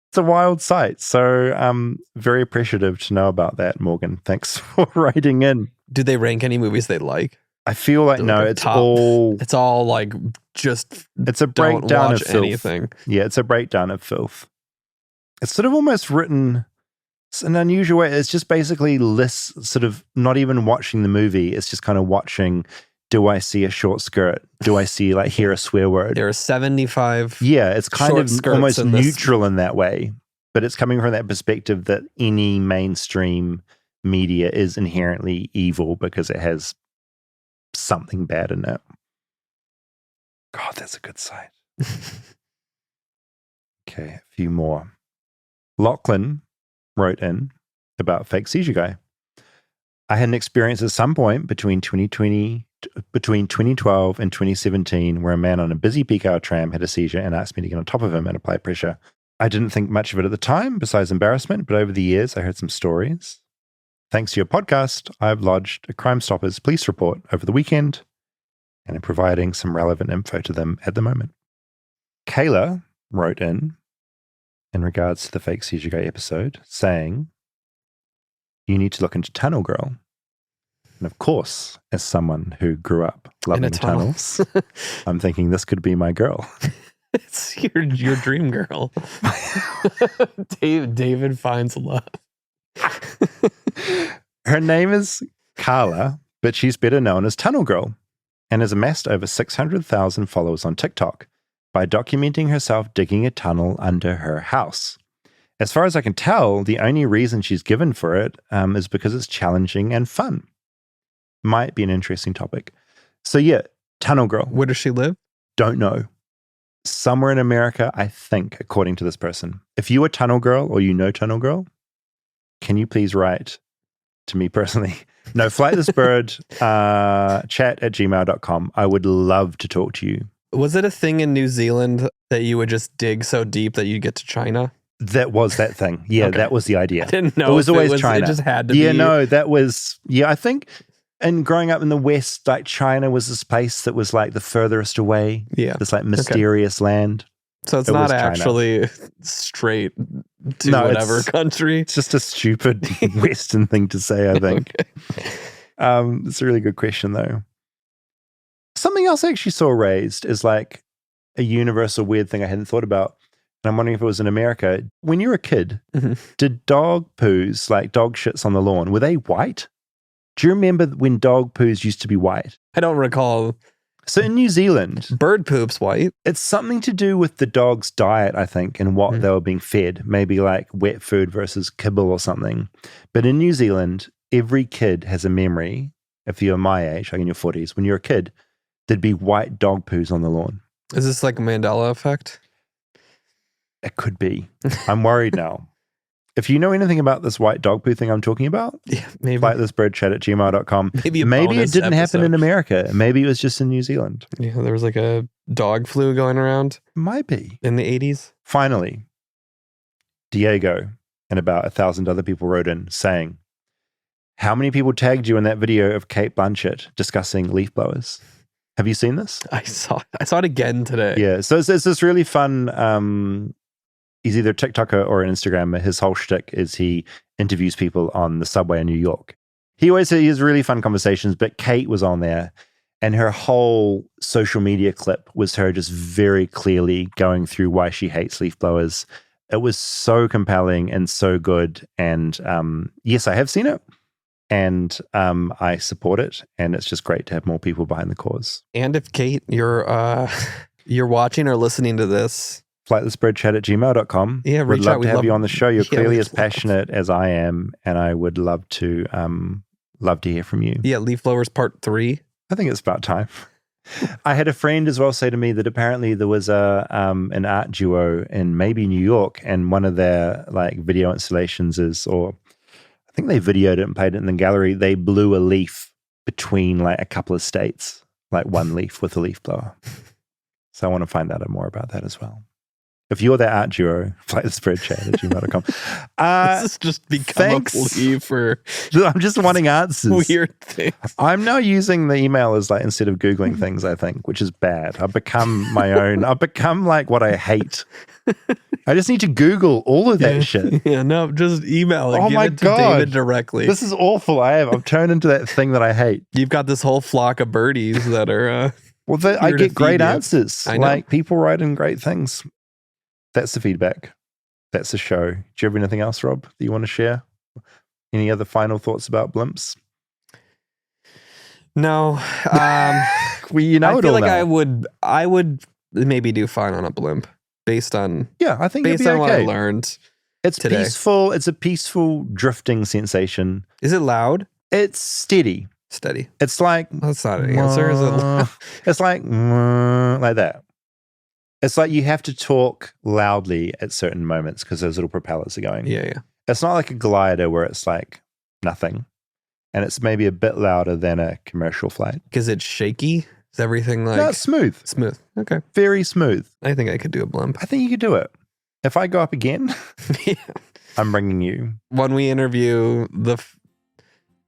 it's a wild site. So I'm very appreciative to know about that, Morgan. Thanks for writing in.
Do they rank any movies they like?
I feel like no, it's all
like just
it's a breakdown of filth.
Anything.
Yeah, it's a breakdown of filth. It's sort of almost written in an unusual way. It's just basically lists, sort of not even watching the movie. It's just kind of watching, do I see a short skirt? Do I see, like, hear a swear word?
There are 75
Yeah, it's kind of almost neutral in that way. But it's coming from that perspective that any mainstream media is inherently evil because it has something bad in it. God, that's a good site. Okay, a few more. Lachlan wrote in about Fake Seizure Guy. I had an experience at some point between 2012 and 2017 where a man on a busy peak hour tram had a seizure and asked me to get on top of him and apply pressure. I didn't think much of it at the time, besides embarrassment, but over the years I heard some stories. Thanks to your podcast, I've lodged a Crime Stoppers police report over the weekend and am providing some relevant info to them at the moment. Kayla wrote in regards to the Fake Seizure Guy episode, saying, you need to look into Tunnel Girl. And of course, as someone who grew up loving tunnels, I'm thinking this could be my girl.
It's your dream girl. David finds love.
Her name is Carla, but she's better known as Tunnel Girl and has amassed over 600,000 followers on TikTok by documenting herself digging a tunnel under her house. As far as I can tell, the only reason she's given for it is because it's challenging and fun. Might be an interesting topic. So yeah, Tunnel Girl.
Where does she live?
Don't know. Somewhere in America, I think, according to this person. If you are Tunnel Girl or you know Tunnel Girl, can you please write to me personally? No, flightlessbird, chat@gmail.com. I would love to talk to you.
Was it a thing in New Zealand that you would just dig so deep that you'd get to China?
That was that thing. Yeah, okay. That was the idea.
I didn't know.
It was always China.
It just had to be.
Yeah, no, that was, I think, and growing up in the West, like China was this place that was like the furthest away.
Yeah.
This like mysterious land.
So it's not actually straight to whatever country.
It's just a stupid Western thing to say, I think. Okay. It's a really good question, though. Something else I actually saw raised is like a universal weird thing I hadn't thought about. And I'm wondering if it was in America. When you were a kid, did dog poos, like dog shits on the lawn, were they white? Do you remember when dog poos used to be white?
I don't recall.
So in New Zealand,
bird poop's white.
It's something to do with the dog's diet, I think, and what they were being fed. Maybe like wet food versus kibble or something. But in New Zealand, every kid has a memory. If you're my age, like in your 40s, when you're a kid, there'd be white dog poos on the lawn.
Is this like a Mandela effect?
It could be. I'm worried now. If you know anything about this white dog poo thing I'm talking about,
maybe
flightlessbirdchat@gmail.com. Maybe it didn't happen in America. Maybe it was just in New Zealand.
Yeah, there was like a dog flu going around.
Might be.
In the 80s.
Finally, Diego and about 1,000 other people wrote in saying, how many people tagged you in that video of Kate Blanchett discussing leaf blowers? Have you seen this?
I saw it again today.
Yeah. So it's this really fun. He's either a TikToker or an Instagrammer. His whole shtick is he interviews people on the subway in New York. He has really fun conversations, but Kate was on there, and her whole social media clip was her just very clearly going through why she hates leaf blowers. It was so compelling and so good. And yes, I have seen it, and I support it. And it's just great to have more people behind the cause.
And if Kate, you're watching or listening to this,
flightlessbirdchat@gmail.com.
Yeah,
would love to have you on the show. You're clearly as
love.
passionate as I am, and I would love to hear from you.
Yeah, Leaf Blowers Part 3.
I think it's about time. I had a friend as well say to me that apparently there was an art duo in maybe New York, and one of their like video installations I think they videoed it and played it in the gallery. They blew a leaf between like a couple of states, like one leaf with a leaf blower. So I want to find out more about that as well. If you're that art duo, flightlessbirdchat@gmail.com.
This has just become a plea for
I'm just wanting answers.
Weird things.
I'm now using the email as like instead of Googling things, I think, which is bad. I've become my own. I've become like what I hate. I just need to Google all of that shit.
Yeah, no, just email it.
Oh
Give
my
it to
God.
David directly.
This is awful. I've turned into that thing that I hate.
You've got this whole flock of birdies that are
I get great answers.
I know.
Like people write in great things. That's the feedback. That's the show. Do you have anything else, Rob, that you want to share? Any other final thoughts about blimps?
No.
Well, you know
I
it
feel
all
like
now.
I would maybe do fine on a blimp based on
I think
based
you'll
on
be
what
okay.
I learned.
It's
today.
peaceful. It's a peaceful drifting sensation.
Is it loud?
It's steady.
Steady.
It's like
That's not an answer. Is it loud?
it's like that. It's like you have to talk loudly at certain moments because those little propellers are going.
Yeah.
It's not like a glider where it's like nothing. And it's maybe a bit louder than a commercial flight.
Because it's shaky? Is everything like...
No, it's smooth.
Smooth. Okay.
Very smooth.
I think I could do a blimp.
I think you could do it. If I go up again, I'm bringing you.
When we interview the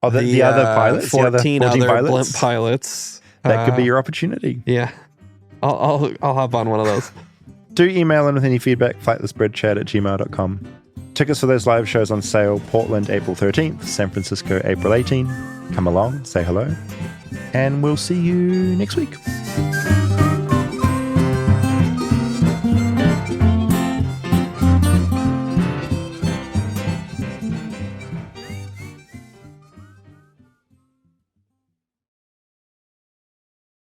other pilots?
14 other
pilots?
blimp pilots.
That could be your opportunity.
Yeah. I'll hop on one of those.
Do email in with any feedback, flightlessbirdchat@gmail.com. Tickets for those live shows on sale, Portland, April 13th, San Francisco, April 18th. Come along, say hello, and we'll see you next week.